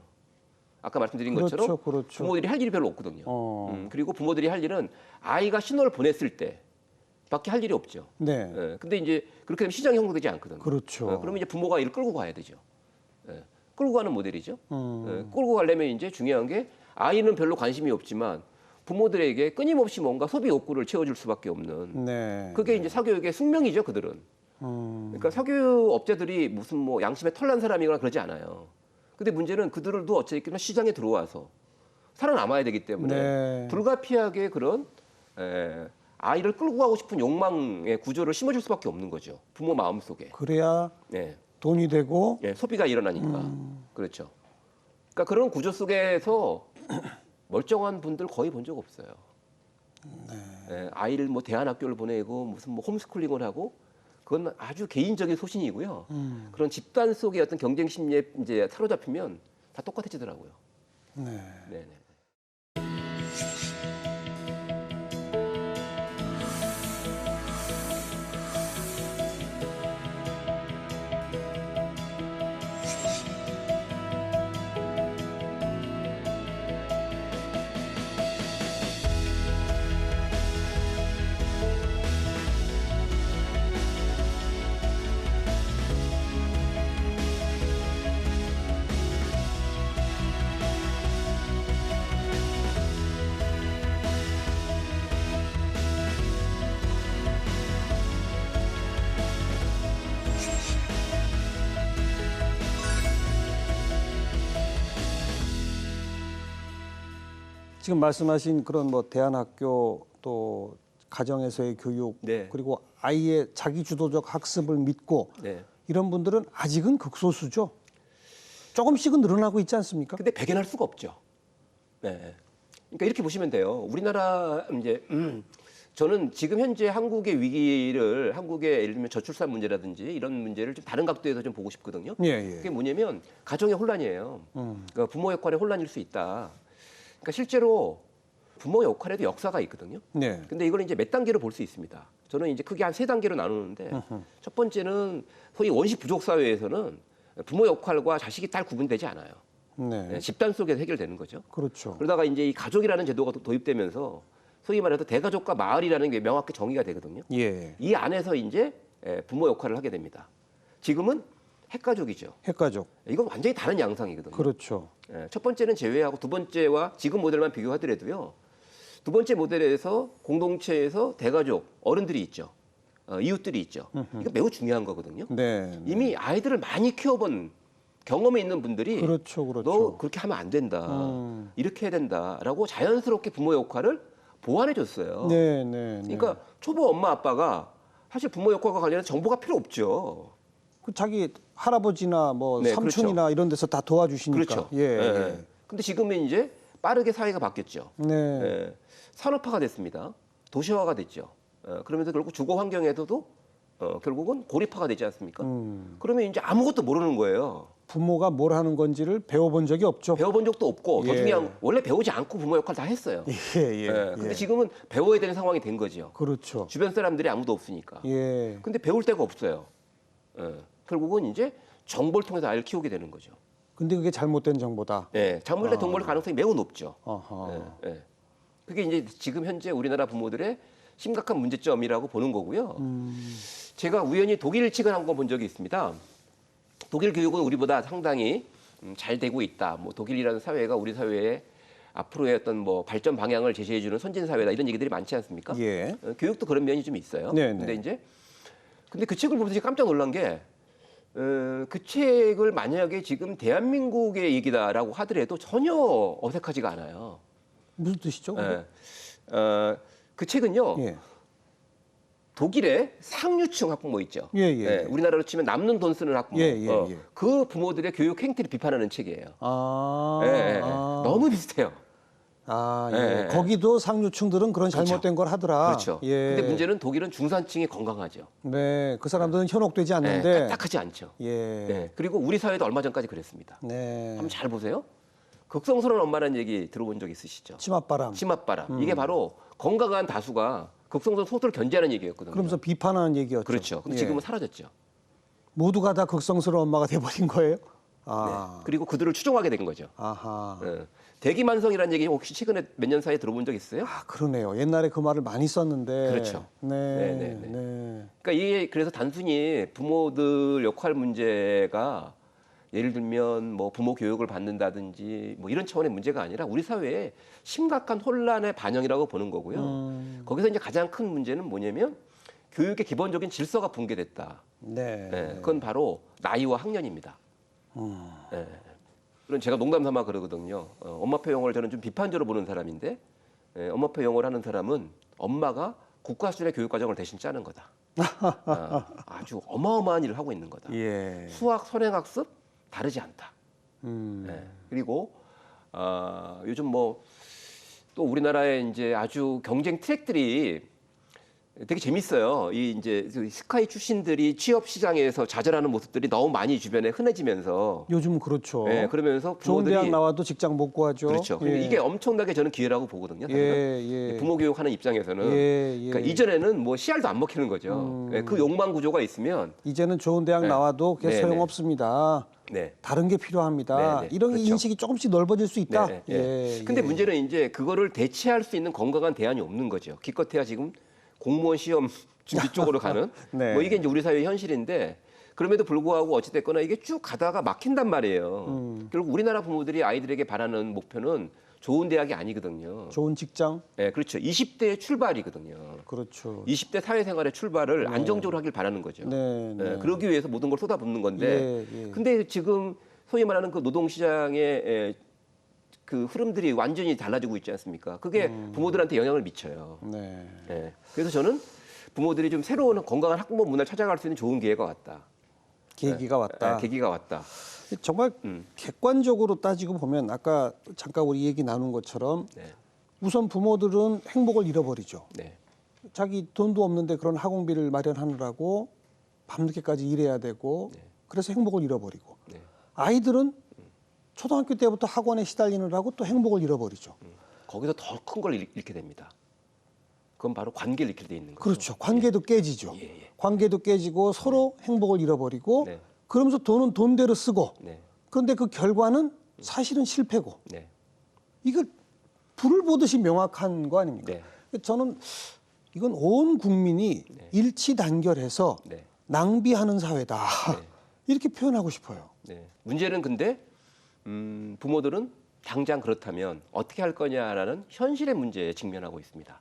아까 말씀드린 것처럼 그렇죠. 부모들이 할 일이 별로 없거든요. 그리고 부모들이 할 일은 아이가 신호를 보냈을 때 밖에 할 일이 없죠. 네. 근데 이제 그렇게 되면 시장이 형성되지 않거든요. 그렇죠. 그러면 이제 부모가 이를 끌고 가야 되죠. 끌고 가는 모델이죠. 끌고 가려면 이제 중요한 게 아이는 별로 관심이 없지만 부모들에게 끊임없이 뭔가 소비 욕구를 채워줄 수밖에 없는. 네. 그게 이제 사교육의 숙명이죠, 그들은. 그러니까 사교육 업체들이 무슨 뭐 양심에 털난 사람이거나 그러지 않아요. 근데 문제는 그들도 어쨌든 시장에 들어와서 살아남아야 되기 때문에 네. 불가피하게 그런 아이를 끌고 가고 싶은 욕망의 구조를 심어줄 수밖에 없는 거죠. 부모 마음속에. 그래야 네. 돈이 되고 소비가 일어나니까. 그렇죠. 그러니까 그런 구조 속에서 멀쩡한 분들 거의 본 적 없어요. 아이를 뭐 대안학교를 보내고 무슨 뭐 홈스쿨링을 하고 그건 아주 개인적인 소신이고요. 그런 집단 속의 어떤 경쟁 심리에 이제 사로잡히면 다 똑같아지더라고요. 네. 네네. 지금 말씀하신 그런 뭐 대안학교 또 가정에서의 교육 네. 그리고 아이의 자기주도적 학습을 믿고 네. 이런 분들은 아직은 극소수죠. 조금씩은 늘어나고 있지 않습니까? 근데 배견할 수가 없죠. 네. 그러니까 이렇게 보시면 돼요. 우리나라 이제 저는 지금 현재 한국의 위기를 한국의 예를 들면 저출산 문제라든지 이런 문제를 좀 다른 각도에서 좀 보고 싶거든요. 예. 그게 뭐냐면 가정의 혼란이에요. 그러니까 부모 역할의 혼란일 수 있다. 그러니까 실제로 부모 역할에도 역사가 있거든요. 네. 근데 이걸 이제 몇 단계로 볼 수 있습니다. 저는 이제 크게 한 3단계로 나누는데 첫 번째는 소위 원시 부족 사회에서는 부모 역할과 자식이 딱 구분되지 않아요. 네. 집단 속에서 해결되는 거죠. 그렇죠. 그러다가 이제 이 가족이라는 제도가 도입되면서 소위 말해서 대가족과 마을이라는 게 명확히 정의가 되거든요. 예. 이 안에서 이제 부모 역할을 하게 됩니다. 지금은 핵가족이죠. 핵가족. 이건 완전히 다른 양상이거든요. 그렇죠. 예, 첫 번째는 제외하고 두 번째와 지금 모델만 비교하더라도요. 두 번째 모델에서 공동체에서 대가족, 어른들이 있죠. 이웃들이 있죠. 이거 매우 중요한 거거든요. 네. 이미 아이들을 많이 키워본 경험이 있는 분들이 그렇죠, 그렇죠. 너 그렇게 하면 안 된다. 이렇게 해야 된다라고 자연스럽게 부모 역할을 보완해 줬어요. 네, 네, 네. 그러니까 초보 엄마 아빠가 사실 부모 역할과 관련해서 정보가 필요 없죠. 그 자기 할아버지나 뭐 네, 삼촌이나 이런 데서 다 도와주시니까. 그렇죠. 예. 예. 예. 근데 지금은 이제 빠르게 사회가 바뀌었죠. 네. 예. 산업화가 됐습니다. 도시화가 됐죠. 그러면서 결국 주거 환경에서도 결국은 고립화가 되지 않습니까? 그러면 이제 아무것도 모르는 거예요. 부모가 뭘 하는 건지를 배워본 적이 없죠. 배워본 적도 없고 더 예. 중요한 건 원래 배우지 않고 부모 역할 다 했어요. 예, 예. 근데 예. 지금은 배워야 되는 상황이 된 거죠. 그렇죠. 주변 사람들이 아무도 없으니까. 예. 근데 배울 데가 없어요. 결국은 이제 정보를 통해서 아이를 키우게 되는 거죠. 근데 그게 잘못된 정보다. 잘못된 정보를 가능성이 매우 높죠. 어허. 그게 이제 지금 현재 우리나라 부모들의 심각한 문제점이라고 보는 거고요. 제가 우연히 독일 측을 한 번 본 적이 있습니다. 독일 교육은 우리보다 상당히 잘 되고 있다. 뭐 독일이라는 사회가 우리 사회의 앞으로의 어떤 뭐 발전 방향을 제시해주는 선진 사회다 이런 얘기들이 많지 않습니까? 예. 교육도 그런 면이 좀 있어요. 네, 근데 네. 이제 그 책을 보면서 제가 깜짝 놀란 게 그 책을 만약에 지금 대한민국의 얘기다라고 하더라도 전혀 어색하지가 않아요. 무슨 뜻이죠? 그 책은요. 예. 독일의 상류층 학부모 있죠. 예, 예. 우리나라로 치면 남는 돈 쓰는 학부모. 예, 예, 예. 그 부모들의 교육 행태를 비판하는 책이에요. 아. 너무 비슷해요. 아, 예. 예, 예. 거기도 상류층들은 그런 그렇죠. 잘못된 걸 하더라. 그렇죠. 예. 근데 문제는 독일은 중산층이 건강하죠. 네, 그 사람들은 현혹되지 않는데. 딱딱하지 않죠. 예. 그리고 우리 사회도 얼마 전까지 그랬습니다. 네. 한번 잘 보세요. 극성스러운 엄마라는 얘기 들어본 적 있으시죠? 치맛바람. 치맛바람. 이게 바로 건강한 다수가 극성스러운 소수를 견제하는 얘기였거든요. 그러면서 비판하는 얘기였죠. 그렇죠. 근데 예. 지금은 사라졌죠. 모두가 다 극성스러운 엄마가 돼버린 거예요? 아. 그리고 그들을 추종하게 된 거죠. 아하. 대기만성이라는 얘기 혹시 최근에 몇 년 사이에 들어본 적 있어요? 아, 그러네요. 옛날에 그 말을 많이 썼는데. 그렇죠. 네. 네, 네. 네, 네. 그러니까 이게 그래서 단순히 부모들 역할 문제가 예를 들면 뭐 부모 교육을 받는다든지 뭐 이런 차원의 문제가 아니라 우리 사회의 심각한 혼란의 반영이라고 보는 거고요. 거기서 이제 가장 큰 문제는 뭐냐면 교육의 기본적인 질서가 붕괴됐다. 네. 그건 바로 나이와 학년입니다. 그런 제가 농담 삼아 그러거든요. 엄마표 영어를 저는 좀 비판적으로 보는 사람인데 엄마표 영어를 하는 사람은 엄마가 국가 수준의 교육 과정을 대신 짜는 거다. 아주 어마어마한 일을 하고 있는 거다. 예. 수학 선행학습 다르지 않다. 음. 그리고 요즘 뭐 또 우리나라에 이제 아주 경쟁 트랙들이 되게 재밌어요. 이 이제 스카이 출신들이 취업 시장에서 좌절하는 모습들이 너무 많이 주변에 흔해지면서 요즘 그렇죠. 그러면서 좋은 부모들이 대학 나와도 직장 못 구하죠. 그렇죠. 근데 예. 이게 엄청나게 저는 기회라고 보거든요. 사실은. 예. 부모 교육하는 입장에서는 예, 예. 그러니까 이전에는 뭐 씨알도 안 먹히는 거죠. 그 욕망 구조가 있으면 이제는 좋은 대학 나와도 그게 네, 소용없습니다. 네. 다른 게 필요합니다. 네, 네. 이런 그렇죠. 인식이 조금씩 넓어질 수 있다. 네, 예. 근데 예. 문제는 이제 그거를 대체할 수 있는 건강한 대안이 없는 거죠. 기껏해야 지금 공무원 시험 준비 쪽으로 가는 네. 뭐 이게 이제 우리 사회의 현실인데 그럼에도 불구하고 어찌됐거나 이게 쭉 가다가 막힌단 말이에요. 결국 우리나라 부모들이 아이들에게 바라는 목표는 좋은 대학이 아니거든요. 좋은 직장. 네, 그렇죠. 20대의 출발이거든요. 그렇죠. 20대 사회생활의 출발을 안정적으로 하길 바라는 거죠. 네, 네. 그러기 위해서 모든 걸 쏟아붓는 건데 예. 근데 지금 소위 말하는 그 노동시장의 그 흐름들이 완전히 달라지고 있지 않습니까? 그게 부모들한테 영향을 미쳐요. 네. 그래서 저는 부모들이 좀 새로운 건강한 학부모 문화를 찾아갈 수 있는 좋은 기회가 왔다. 계기가 왔다. 계기가 왔다. 정말 객관적으로 따지고 보면 아까 잠깐 우리 얘기 나눈 것처럼 네. 우선 부모들은 행복을 잃어버리죠. 네. 자기 돈도 없는데 그런 학원비를 마련하느라고 밤늦게까지 일해야 되고 그래서 행복을 잃어버리고 네. 아이들은 초등학교 때부터 학원에 시달리느라고 또 행복을 잃어버리죠. 거기서 더 큰 걸 잃게 됩니다. 그건 바로 관계를 잃게 돼 있는 거죠. 그렇죠. 관계도 깨지죠. 예. 관계도 깨지고 서로 행복을 잃어버리고 네. 그러면서 돈은 돈대로 쓰고 네. 그런데 그 결과는 사실은 실패고 네. 이거 불을 보듯이 명확한 거 아닙니까? 네. 저는 이건 온 국민이 일치단결해서 네. 낭비하는 사회다. 이렇게 표현하고 싶어요. 네. 문제는 근데 부모들은 당장 그렇다면 어떻게 할 거냐라는 현실의 문제에 직면하고 있습니다.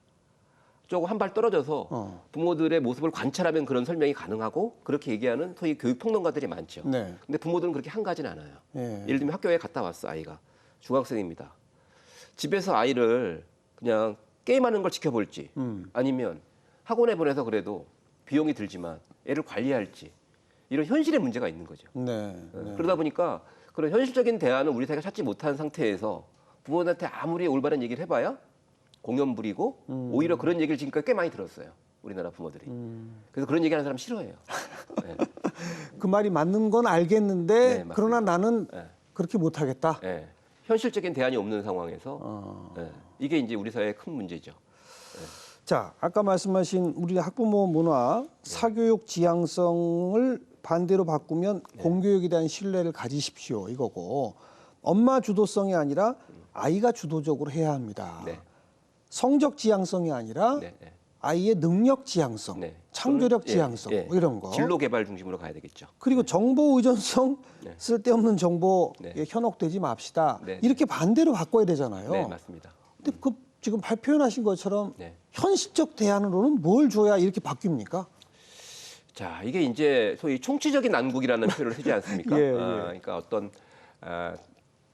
조금 한 발 떨어져서 부모들의 모습을 관찰하면 그런 설명이 가능하고 그렇게 얘기하는 소위 교육 평론가들이 많죠. 네. 근데 부모들은 그렇게 한가하진 않아요. 예. 예를 들면 학교에 갔다 왔어, 아이가. 중학생입니다. 집에서 아이를 그냥 게임하는 걸 지켜볼지 아니면 학원에 보내서 그래도 비용이 들지만 애를 관리할지 이런 현실의 문제가 있는 거죠. 네. 네. 그러다 보니까 그런 현실적인 대안을 우리 사회가 찾지 못한 상태에서 부모들한테 아무리 올바른 얘기를 해봐야 공연 부리고 오히려 그런 얘기를 지금까지 꽤 많이 들었어요. 우리나라 부모들이. 그래서 그런 얘기하는 사람 싫어해요. 네. 그 말이 맞는 건 알겠는데 네, 맞습니다. 그러나 나는 네. 그렇게 못하겠다. 네. 현실적인 대안이 없는 상황에서 네. 이게 이제 우리 사회의 큰 문제죠. 자, 아까 말씀하신 우리 학부모 문화, 사교육 지향성을 반대로 바꾸면 공교육에 대한 신뢰를 가지십시오 이거고 엄마 주도성이 아니라 아이가 주도적으로 해야 합니다. 네. 성적 지향성이 아니라 네. 네. 아이의 능력 지향성, 네. 창조력 또는, 지향성 뭐 이런 거. 진로 개발 중심으로 가야 되겠죠. 그리고 정보 의존성, 네. 쓸데없는 정보에 네. 현혹되지 맙시다. 네. 이렇게 반대로 바꿔야 되잖아요. 네, 맞습니다. 근데 그 지금 표현하신 것처럼 네. 현실적 대안으로는 뭘 줘야 이렇게 바뀝니까? 자, 이게 이제 소위 총체적인 난국이라는 표현을 쓰지 않습니까? 예, 예. 그러니까 어떤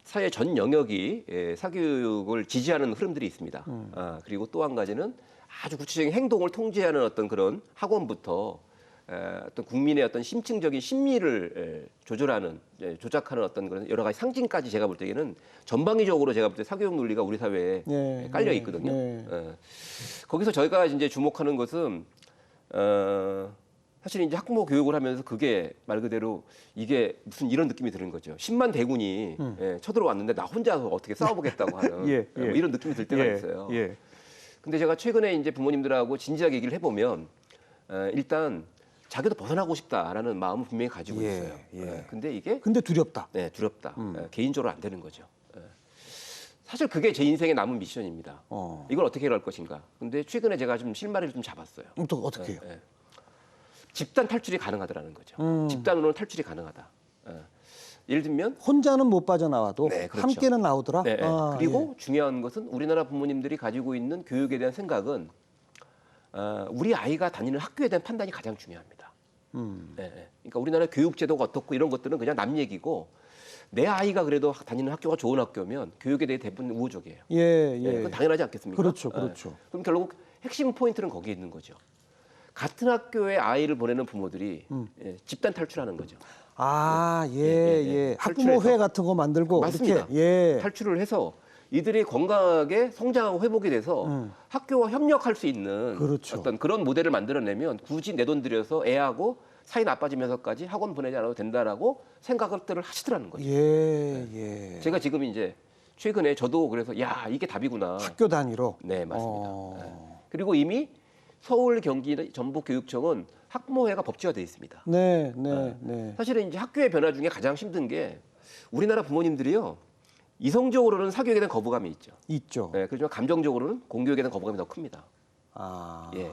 사회 전 영역이 사교육을 지지하는 흐름들이 있습니다. 그리고 또 한 가지는 아주 구체적인 행동을 통제하는 어떤 그런 학원부터 어떤 국민의 어떤 심층적인 심리를 조절하는, 조작하는 어떤 그런 여러 가지 상징까지 제가 볼 때에는 전방위적으로 제가 볼 때 사교육 논리가 우리 사회에 네, 깔려 네, 있거든요. 네. 거기서 저희가 이제 주목하는 것은 사실 이제 학부모 교육을 하면서 그게 말 그대로 이게 무슨 이런 느낌이 드는 거죠. 10만 대군이 쳐들어왔는데 나 혼자서 어떻게 싸워보겠다고 하는 예, 뭐 예. 이런 느낌이 들 때가 예, 있어요. 예. 근데 제가 최근에 이제 부모님들하고 진지하게 얘기를 해보면 일단 자기도 벗어나고 싶다라는 마음을 분명히 가지고 예, 있어요. 예. 근데 이게 근데 두렵다. 두렵다. 개인적으로 안 되는 거죠. 사실 그게 제 인생의 남은 미션입니다. 이걸 어떻게 해갈 것인가. 근데 최근에 제가 좀 실마리를 좀 잡았어요. 또 어떻게 해요? 집단 탈출이 가능하다라는 거죠. 집단으로는 탈출이 가능하다. 예를 들면 혼자는 못 빠져나와도 네, 그렇죠. 함께는 나오더라. 네, 네. 그리고 예. 중요한 것은 우리나라 부모님들이 가지고 있는 교육에 대한 생각은 우리 아이가 다니는 학교에 대한 판단이 가장 중요합니다. 네, 네. 그러니까 우리나라 교육 제도가 어떻고 이런 것들은 그냥 남 얘기고 내 아이가 그래도 다니는 학교가 좋은 학교면 교육에 대해 대부분 우호적이에요. 예, 예. 그건 당연하지 않겠습니까? 그렇죠, 그렇죠. 그럼 결국 핵심 포인트는 거기에 있는 거죠. 같은 학교에 아이를 보내는 부모들이 집단 탈출하는 거죠. 아, 예, 예. 예. 학부모회 탈출해서. 같은 거 만들고 맞습니다. 이렇게 예. 탈출을 해서 이들이 건강하게 성장하고 회복이 돼서 학교와 협력할 수 있는 그렇죠. 어떤 그런 모델을 만들어내면 굳이 내 돈 들여서 애하고 사이 나빠지면서까지 학원 보내지 않아도 된다라고 생각들을 하시더라는 거죠. 예, 예. 제가 지금 이제 최근에 저도 그래서 야 이게 답이구나. 학교 단위로. 네 맞습니다. 그리고 이미 서울, 경기, 전북교육청은 학부모회가 법제화돼 있습니다. 네, 네, 네. 사실은 이제 학교의 변화 중에 가장 힘든 게 우리나라 부모님들이요 이성적으로는 사교육에 대한 거부감이 있죠. 있죠. 네, 그렇지만 감정적으로는 공교육에 대한 거부감이 더 큽니다. 아. 예.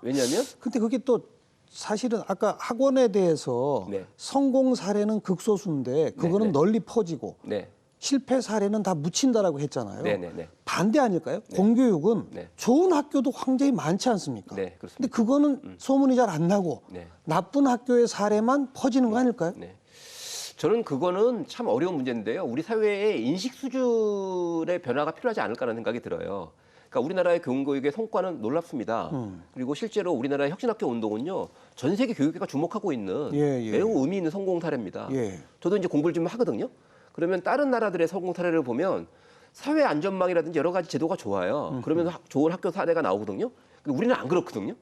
왜냐하면 근데 그게 또 사실은 아까 학원에 대해서 네. 성공 사례는 극소수인데 그거는 네. 널리 퍼지고 네, 실패 사례는 다 묻힌다라고 했잖아요. 네. 반대 아닐까요? 공교육은 네. 좋은 학교도 굉장히 많지 않습니까? 네, 그렇습니다. 근데 그거는 소문이 잘 안 나고 네. 나쁜 학교의 사례만 퍼지는 거 아닐까요? 네. 저는 그거는 참 어려운 문제인데요. 우리 사회의 인식 수준의 변화가 필요하지 않을까라는 생각이 들어요. 그러니까 우리나라의 교육의 성과는 놀랍습니다. 그리고 실제로 우리나라의 혁신학교 운동은요, 전 세계 교육계가 주목하고 있는 예. 매우 의미 있는 성공 사례입니다. 예. 저도 이제 공부를 좀 하거든요. 그러면 다른 나라들의 성공 사례를 보면 사회 안전망이라든지 여러 가지 제도가 좋아요. 그러면서 좋은 학교 사례가 나오거든요. 근데 우리는 안 그렇거든요.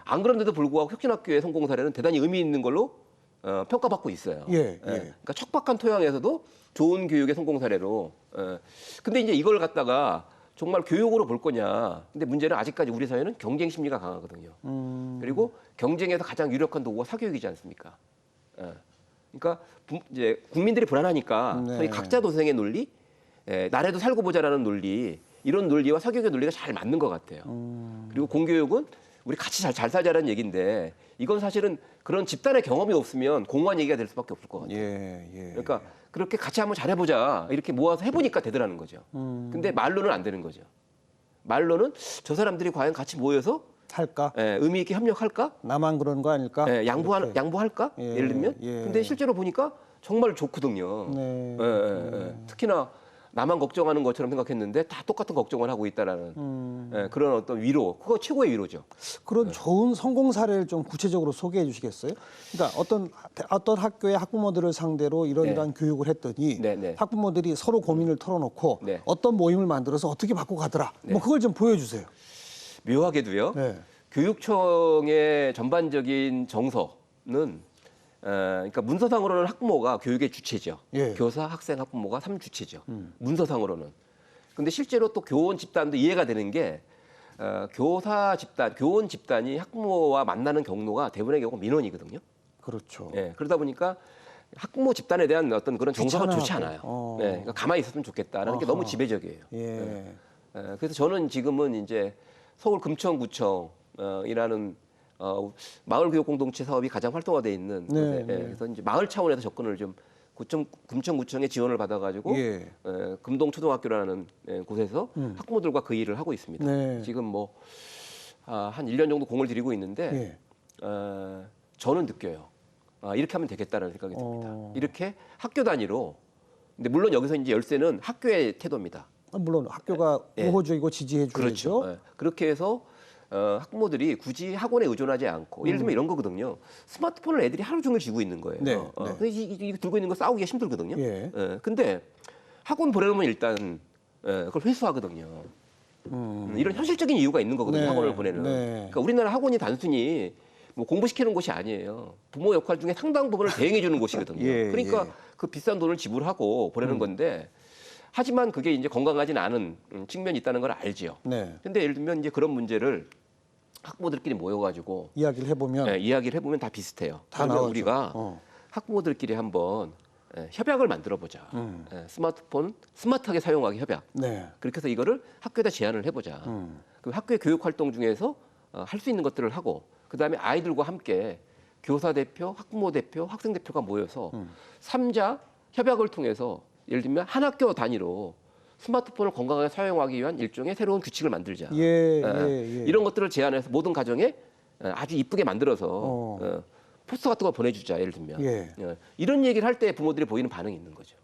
안 그런데도 불구하고 혁신학교의 성공 사례는 대단히 의미 있는 걸로 평가받고 있어요. 예. 그러니까 척박한 토양에서도 좋은 교육의 성공 사례로. 근데 이제 이걸 갖다가 정말 교육으로 볼 거냐. 근데 문제는 아직까지 우리 사회는 경쟁 심리가 강하거든요. 그리고 경쟁에서 가장 유력한 도구가 사교육이지 않습니까? 그러니까 이제 국민들이 불안하니까 네. 소위 각자 도생의 논리, 나라도 살고 보자라는 논리, 이런 논리와 사교육의 논리가 잘 맞는 것 같아요. 그리고 공교육은 우리 같이 잘 살자라는 얘기인데 이건 사실은 그런 집단의 경험이 없으면 공허한 얘기가 될 수밖에 없을 것 같아요. 그러니까 그렇게 같이 한번 잘해보자 이렇게 모아서 해보니까 되더라는 거죠. 근데 말로는 안 되는 거죠. 말로는 저 사람들이 과연 같이 모여서 할까? 의미 있게 협력할까? 나만 그런 거 아닐까? 양보할까? 예를 들면. 근데 실제로 보니까 정말 좋거든요. 네. 특히나 나만 걱정하는 것처럼 생각했는데 다 똑같은 걱정을 하고 있다라는 그런 어떤 위로, 그거 최고의 위로죠. 그런 좋은 성공 사례를 좀 구체적으로 소개해 주시겠어요? 그러니까 어떤 학교의 학부모들을 상대로 이런 교육을 했더니 네. 학부모들이 서로 고민을 털어놓고 네. 어떤 모임을 만들어서 어떻게 바꿔가더라. 네. 뭐 그걸 좀 보여주세요. 묘하게도요. 네. 교육청의 전반적인 정서는 그러니까 문서상으로는 학부모가 교육의 주체죠. 예. 교사, 학생, 학부모가 3주체죠. 문서상으로는. 근데 실제로 또 교원 집단도 이해가 되는 게 교사 집단, 교원 집단이 학부모와 만나는 경로가 대부분의 경우 민원이거든요. 그렇죠. 예, 그러다 보니까 학부모 집단에 대한 어떤 그런 정서가 좋지 않아요. 예, 그러니까 가만히 있었으면 좋겠다라는 게 너무 지배적이에요. 예. 그래서 저는 지금은 이제 서울 금천구청이라는 마을 교육 공동체 사업이 가장 활성화돼 있는 곳에, 그래서 이제 마을 차원에서 접근을 좀 금천구청의 지원을 받아가지고 금동초등학교라는 곳에서 학부모들과 그 일을 하고 있습니다. 네. 지금 뭐 한 1년 정도 공을 들이고 있는데 저는 느껴요. 이렇게 하면 되겠다는 생각이 듭니다. 이렇게 학교 단위로. 근데 물론 여기서 이제 열쇠는 학교의 태도입니다. 물론 학교가 우호적이고 지지해 주죠. 그렇죠. 그렇게 해서 학부모들이 굳이 학원에 의존하지 않고 예를 들면 이런 거거든요. 스마트폰을 애들이 하루 종일 쥐고 있는 거예요. 근데 이 들고 있는 거 싸우기가 힘들거든요. 근데 학원 보내놓으면 일단 그걸 회수하거든요. 이런 현실적인 이유가 있는 거거든요. 학원을 보내는. 그러니까 우리나라 학원이 단순히 뭐 공부시키는 곳이 아니에요. 부모 역할 중에 상당 부분을 대행해 주는 곳이거든요. 그러니까 그 비싼 돈을 지불하고 보내는 건데 하지만 그게 이제 건강하진 않은 측면이 있다는 걸 알지요. 근데 예를 들면 이제 그런 문제를 학부모들끼리 모여가지고 이야기를 해보면 다 비슷해요. 다 그러면 나오죠. 우리가 학부모들끼리 한번 협약을 만들어 보자. 스마트폰 스마트하게 사용하기 협약. 그렇게 해서 이거를 학교에다 제안을 해보자. 그 학교의 교육 활동 중에서 할 수 있는 것들을 하고 그다음에 아이들과 함께 교사 대표, 학부모 대표, 학생 대표가 모여서 3자 협약을 통해서 예를 들면 한 학교 단위로 스마트폰을 건강하게 사용하기 위한 일종의 새로운 규칙을 만들자. 이런 것들을 제안해서 모든 가정에 아주 이쁘게 만들어서 포스터 같은 거 보내주자. 예를 들면 이런 얘기를 할 때 부모들이 보이는 반응이 있는 거죠.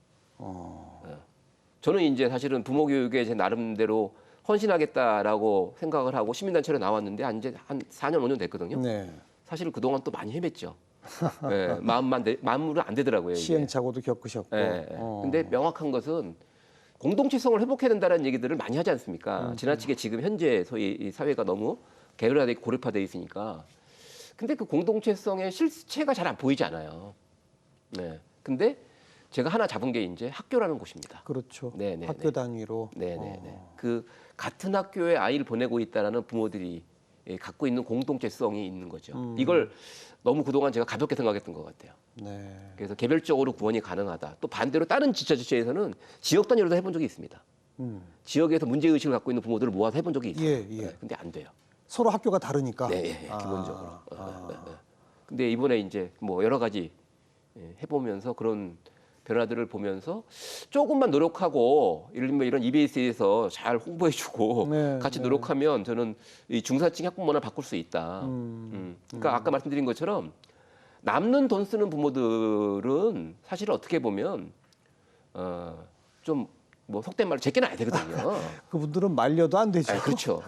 저는 이제 사실은 부모 교육에 제 나름대로 헌신하겠다라고 생각을 하고 시민단체로 나왔는데 이제 한 4년 5년 됐거든요. 사실 그동안 또 많이 헤맸죠. 마음으로 안 되더라고요. 이게. 시행착오도 겪으셨고. 근데 명확한 것은 공동체성을 회복해야 된다는 얘기들을 많이 하지 않습니까? 지나치게 지금 현재 소위 이 사회가 너무 계열화돼 있고 고립화돼 있으니까. 근데 그 공동체성의 실체가 잘 안 보이지 않아요. 근데 제가 하나 잡은 게 이제 학교라는 곳입니다. 그렇죠. 네네. 학교 단위로. 그 같은 학교에 아이를 보내고 있다라는 부모들이 갖고 있는 공동체성이 있는 거죠. 이걸 너무 그동안 제가 가볍게 생각했던 것 같아요. 그래서 개별적으로 구원이 가능하다. 또 반대로 다른 지자체에서는 지역 단위로도 해본 적이 있습니다. 지역에서 문제의식을 갖고 있는 부모들을 모아서 해본 적이 있어요. 근데 안 돼요. 서로 학교가 다르니까. 기본적으로. 근데 이번에 이제 뭐 여러 가지 해보면서 그런 변화들을 보면서 조금만 노력하고 예를 들면 이런 EBS에서 잘 홍보해주고 같이 노력하면 저는 이 중산층 학부모를 바꿀 수 있다. 그러니까 아까 말씀드린 것처럼 남는 돈 쓰는 부모들은 사실 어떻게 보면 좀 뭐 속된 말로 제게 나야 되거든요. 그분들은 말려도 안 되죠. 그렇죠.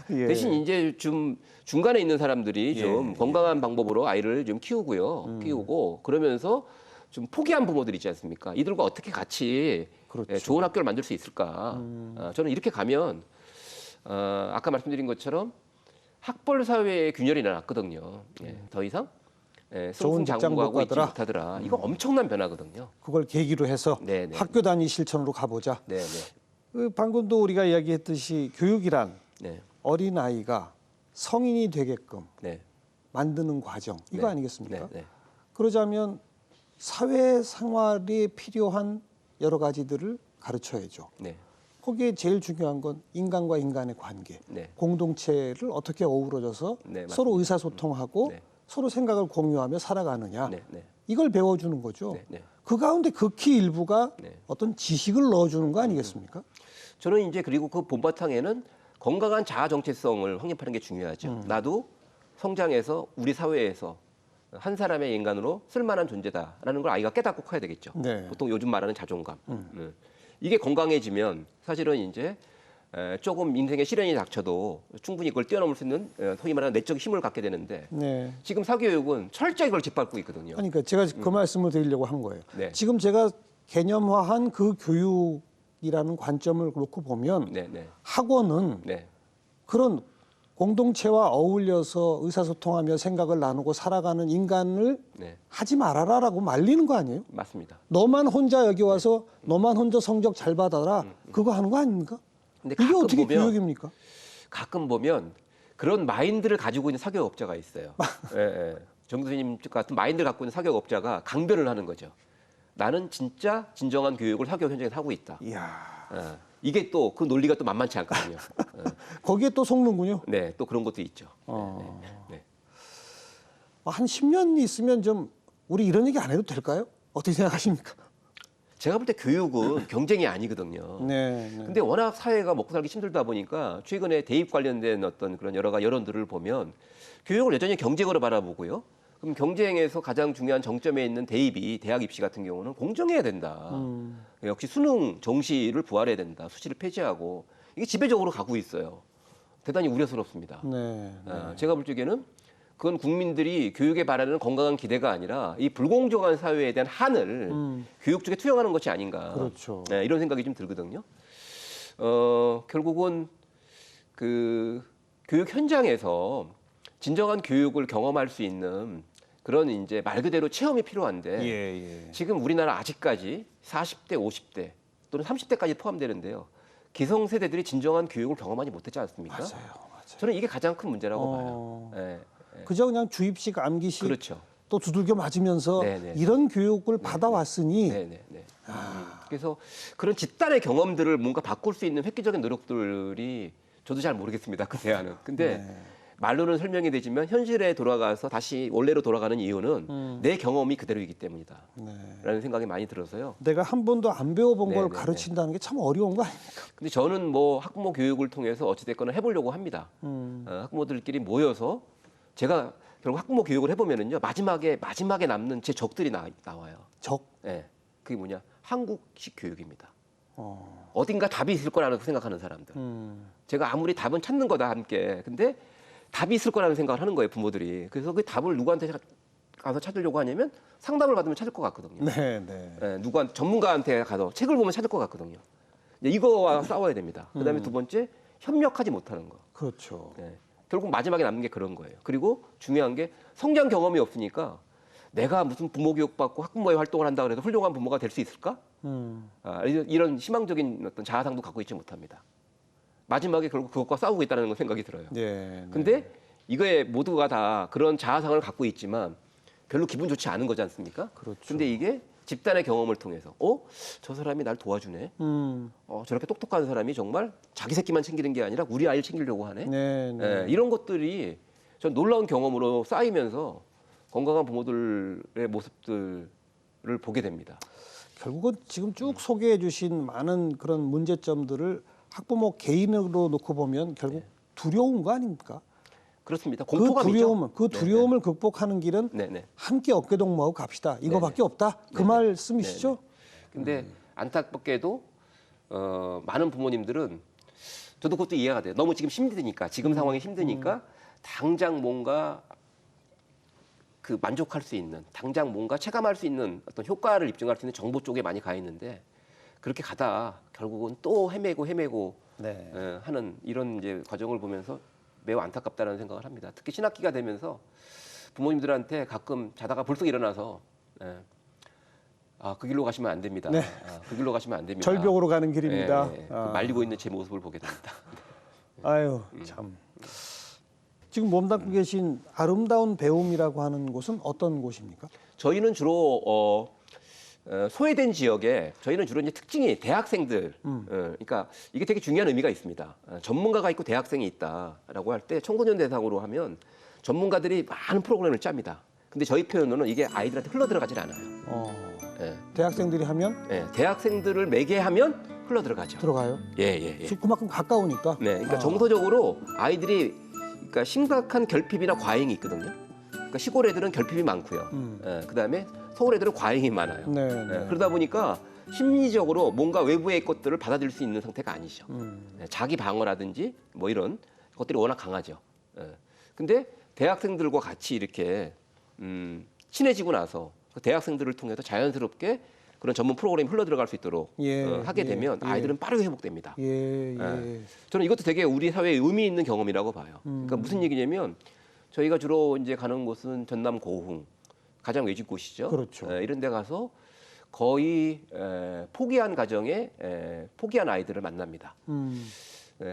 대신 이제 좀 중간에 있는 사람들이 좀 건강한 방법으로 아이를 좀 키우고 그러면서 좀 포기한 부모들 있지 않습니까? 이들과 어떻게 같이 좋은 학교를 만들 수 있을까? 저는 이렇게 가면 아까 말씀드린 것처럼 학벌 사회의 균열이 났거든요. 더 이상 승승장구하고 있지 못하더라. 이거 엄청난 변화거든요. 그걸 계기로 해서 학교 단위 실천으로 가보자. 방금도 우리가 이야기했듯이 교육이란 어린 아이가 성인이 되게끔 만드는 과정 이거 아니겠습니까? 그러자면 사회 생활에 필요한 여러 가지들을 가르쳐야죠. 거기에 제일 중요한 건 인간과 인간의 관계, 네. 공동체를 어떻게 어우러져서 네, 서로 의사소통하고 네. 서로 생각을 공유하며 살아가느냐. 네, 네. 이걸 배워주는 거죠. 네, 네. 그 가운데 극히 일부가 네. 어떤 지식을 넣어주는 거 아니겠습니까? 저는 이제 그리고 그 본바탕에는 건강한 자아 정체성을 확립하는 게 중요하죠. 나도 성장해서 우리 사회에서 한 사람의 인간으로 쓸만한 존재다라는 걸 아이가 깨닫고 커야 되겠죠. 네. 보통 요즘 말하는 자존감. 이게 건강해지면 사실은 이제 조금 인생에 시련이 닥쳐도 충분히 그걸 뛰어넘을 수 있는 소위 말하는 내적 힘을 갖게 되는데 네. 지금 사교육은 철저히 그걸 짓밟고 있거든요. 그러니까 제가 그 말씀을 드리려고 한 거예요. 네. 지금 제가 개념화한 그 교육이라는 관점을 놓고 보면 네, 네, 학원은 네. 그런 공동체와 어울려서 의사소통하며 생각을 나누고 살아가는 인간을 네. 하지 말아라라고 말리는 거 아니에요? 맞습니다. 너만 혼자 여기 와서 너만 혼자 성적 잘 받아라. 그거 하는 거 아닙니까? 근데 이게 가끔 어떻게 보면 교육입니까? 가끔 보면 그런 마인드를 가지고 있는 사교육업자가 있어요. 예, 예. 정 교수님 같은 마인드를 갖고 있는 사교육업자가 강변을 하는 거죠. 나는 진짜 진정한 교육을 사교육 현장에서 하고 있다. 이야. 예. 이게 또 그 논리가 또 만만치 않거든요. 거기에 또 속는군요. 네, 또 그런 것도 있죠. 네. 한 10년 있으면 좀 우리 이런 얘기 안 해도 될까요? 어떻게 생각하십니까? 제가 볼 때 교육은 경쟁이 아니거든요. 네. 근데 워낙 사회가 먹고 살기 힘들다 보니까 최근에 대입 관련된 어떤 그런 여러 가지 여론들을 보면 교육을 여전히 경쟁으로 바라보고요. 그럼 경쟁에서 가장 중요한 정점에 있는 대입이 대학 입시 같은 경우는 공정해야 된다. 역시 수능 정시를 부활해야 된다. 수시를 폐지하고 이게 지배적으로 가고 있어요. 대단히 우려스럽습니다. 네. 제가 볼 적에는 그건 국민들이 교육에 바라는 건강한 기대가 아니라 이 불공정한 사회에 대한 한을 교육 쪽에 투영하는 것이 아닌가. 그렇죠. 네, 이런 생각이 좀 들거든요. 결국은 그 교육 현장에서 진정한 교육을 경험할 수 있는 그런 이제 말 그대로 체험이 필요한데 예. 지금 우리나라 아직까지 40대, 50대 또는 30대까지 포함되는데요. 기성세대들이 진정한 교육을 경험하지 못했지 않습니까? 맞아요. 저는 이게 가장 큰 문제라고 봐요. 네. 그저 그냥 주입식, 암기식 그렇죠. 또 두들겨 맞으면서 네네. 이런 교육을 받아왔으니 네네네. 그래서 그런 집단의 경험들을 뭔가 바꿀 수 있는 획기적인 노력들이 저도 잘 모르겠습니다. 그 대안은. 근데 말로는 설명이 되지만 현실에 돌아가서 다시 원래로 돌아가는 이유는 내 경험이 그대로이기 때문이다. 라는 생각이 많이 들어서요. 내가 한 번도 안 배워본 걸 네네네. 가르친다는 게 참 어려운 거 아닙니까? 근데 저는 뭐 학부모 교육을 통해서 어찌됐거나 해보려고 합니다. 학부모들끼리 모여서 제가 결국 학부모 교육을 해보면은요 마지막에 남는 제 적들이 나와요. 적? 네, 그게 뭐냐 한국식 교육입니다. 어딘가 답이 있을 거라고 생각하는 사람들. 제가 아무리 답은 찾는 거다 함께. 근데 답이 있을 거라는 생각을 하는 거예요 부모들이. 그래서 그 답을 누구한테 가서 찾으려고 하냐면 상담을 받으면 찾을 것 같거든요. 네, 누구한테 전문가한테 가서 책을 보면 찾을 것 같거든요. 이거와 싸워야 됩니다. 그다음에 두 번째 협력하지 못하는 거. 그렇죠. 네. 결국 마지막에 남는 게 그런 거예요. 그리고 중요한 게 성장 경험이 없으니까 내가 무슨 부모 교육 받고 학부모의 활동을 한다 그래서 훌륭한 부모가 될 수 있을까? 이런 희망적인 어떤 자아상도 갖고 있지 못합니다. 마지막에 결국 그것과 싸우고 있다는 생각이 들어요. 근데 이거에 모두가 다 그런 자아상을 갖고 있지만 별로 기분 좋지 않은 거지 않습니까? 그렇죠. 근데 이게 집단의 경험을 통해서 저 사람이 날 도와주네. 저렇게 똑똑한 사람이 정말 자기 새끼만 챙기는 게 아니라 우리 아이를 챙기려고 하네. 이런 것들이 전 놀라운 경험으로 쌓이면서 건강한 부모들의 모습들을 보게 됩니다. 결국은 지금 쭉 소개해 주신 많은 그런 문제점들을 학부모 개인으로 놓고 보면 결국 두려운 거 아닙니까? 그렇습니다. 공포감이죠. 그 두려움을 극복하는 길은 함께 어깨동무하고 갑시다. 이거밖에 없다. 그 말씀이시죠? 근데 안타깝게도 많은 부모님들은 저도 그것도 이해가 돼요. 너무 지금 힘드니까 지금 상황이 힘드니까 당장 뭔가 그 만족할 수 있는 당장 뭔가 체감할 수 있는 어떤 효과를 입증할 수 있는 정보 쪽에 많이 가 있는데 그렇게 가다 결국은 또 헤매고 하는 이런 이제 과정을 보면서 매우 안타깝다는 생각을 합니다. 특히 신학기가 되면서 부모님들한테 가끔 자다가 벌떡 일어나서 그 길로 가시면 안 됩니다. 그 길로 가시면 안 됩니다. 절벽으로 가는 길입니다. 말리고 있는 제 모습을 보게 됩니다. 아유 참. 지금 몸담고 계신 아름다운 배움이라고 하는 곳은 어떤 곳입니까? 저희는 주로 소외된 지역에 저희는 주로 이제 특징이 대학생들, 그러니까 이게 되게 중요한 의미가 있습니다. 전문가가 있고 대학생이 있다라고 할 때 청소년 대상으로 하면 전문가들이 많은 프로그램을 짭니다. 근데 저희 표현으로는 이게 아이들한테 흘러 들어가질 않아요. 네. 대학생들이 하면? 네, 대학생들을 매개하면 흘러 들어가죠. 들어가요? 예. 그만큼 가까우니까. 네, 그러니까 정서적으로 아이들이 그러니까 심각한 결핍이나 과잉이 있거든요. 그러니까 시골 애들은 결핍이 많고요. 그다음에 서울 애들은 과잉이 많아요. 네. 그러다 보니까 심리적으로 뭔가 외부의 것들을 받아들일 수 있는 상태가 아니죠. 자기 방어라든지 뭐 이런 것들이 워낙 강하죠. 근데 대학생들과 같이 이렇게 친해지고 나서 그 대학생들을 통해서 자연스럽게 그런 전문 프로그램이 흘러 들어갈 수 있도록 하게 되면 아이들은 빠르게 회복됩니다. 저는 이것도 되게 우리 사회에 의미 있는 경험이라고 봐요. 그러니까 무슨 얘기냐면 저희가 주로 이제 가는 곳은 전남 고흥, 가장 외진 곳이죠. 그렇죠. 이런 데 가서 거의 포기한 가정에 포기한 아이들을 만납니다.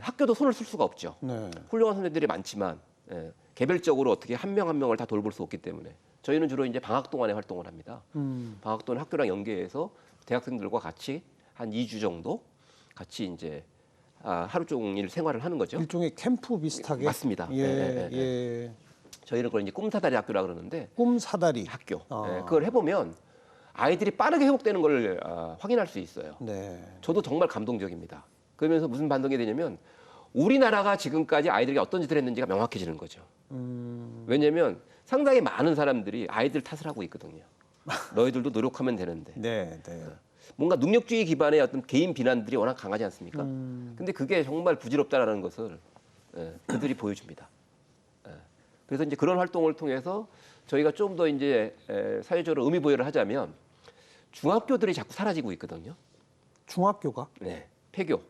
학교도 손을 쓸 수가 없죠. 네. 훌륭한 선생님들이 많지만 개별적으로 어떻게 한 명 한 명을 다 돌볼 수 없기 때문에 저희는 주로 이제 방학 동안에 활동을 합니다. 방학 동안 학교랑 연계해서 대학생들과 같이 한 2주 정도 같이 이제 하루 종일 생활을 하는 거죠. 일종의 캠프 비슷하게. 맞습니다. 예. 저희는 그걸 이제 꿈사다리 학교라 그러는데 꿈사다리 학교. 그걸 해보면 아이들이 빠르게 회복되는 걸 확인할 수 있어요. 네. 저도 정말 감동적입니다. 그러면서 무슨 반동이 되냐면 우리나라가 지금까지 아이들이 어떤 짓을 했는지가 명확해지는 거죠. 왜냐하면 상당히 많은 사람들이 아이들 탓을 하고 있거든요. 너희들도 노력하면 되는데. 네. 뭔가 능력주의 기반의 어떤 개인 비난들이 워낙 강하지 않습니까? 근데 그게 정말 부질없다라는 것을 그들이 보여줍니다. 그래서 이제 그런 활동을 통해서 저희가 좀 더 이제 사회적으로 의미 부여를 하자면 중학교들이 자꾸 사라지고 있거든요. 중학교가? 네, 폐교.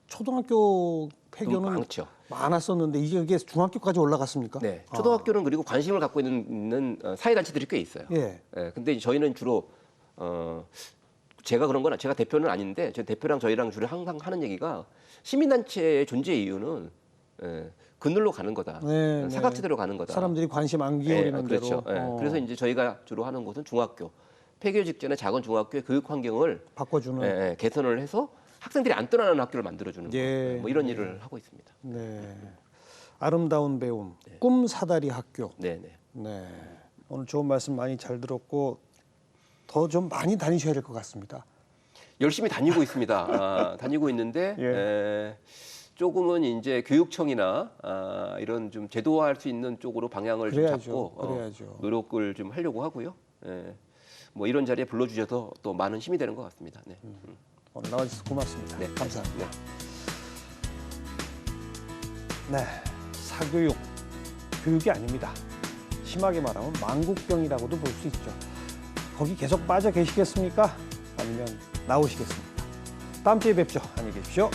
초등학교 폐교는 많죠. 많았었는데 이게 중학교까지 올라갔습니까? 네, 초등학교는 그리고 관심을 갖고 있는 사회단체들이 꽤 있어요. 예. 근데 저희는 주로 제가 그런 건 제가 대표는 아닌데 제 대표랑 저희랑 주로 항상 하는 얘기가 시민단체의 존재 이유는 그늘로 가는 거다. 네, 사각지대로 가는 거다. 사람들이 관심 안 기울이는 그렇죠. 대로. 그래서 이제 저희가 주로 하는 곳은 중학교. 폐교 직전에 작은 중학교의 교육 환경을 바꿔주는. 개선을 해서 학생들이 안 떠나는 학교를 만들어주는 뭐 이런 일을 하고 있습니다. 네. 아름다운 배움, 꿈사다리 학교. 네. 오늘 좋은 말씀 많이 잘 들었고 더 좀 많이 다니셔야 될 것 같습니다. 열심히 다니고 있습니다. 다니고 있는데 조금은 이제 교육청이나 이런 좀 제도화할 수 있는 쪽으로 방향을 좀 잡고 노력을 좀 하려고 하고요. 뭐 이런 자리에 불러주셔서 또 많은 힘이 되는 것 같습니다. 네. 오늘 나와주셔서 고맙습니다. 네, 감사합니다. 네, 사교육, 교육이 아닙니다. 심하게 말하면 망국병이라고도 볼 수 있죠. 거기 계속 빠져 계시겠습니까? 아니면 나오시겠습니까? 다음 주에 뵙죠. 안녕히 계십시오.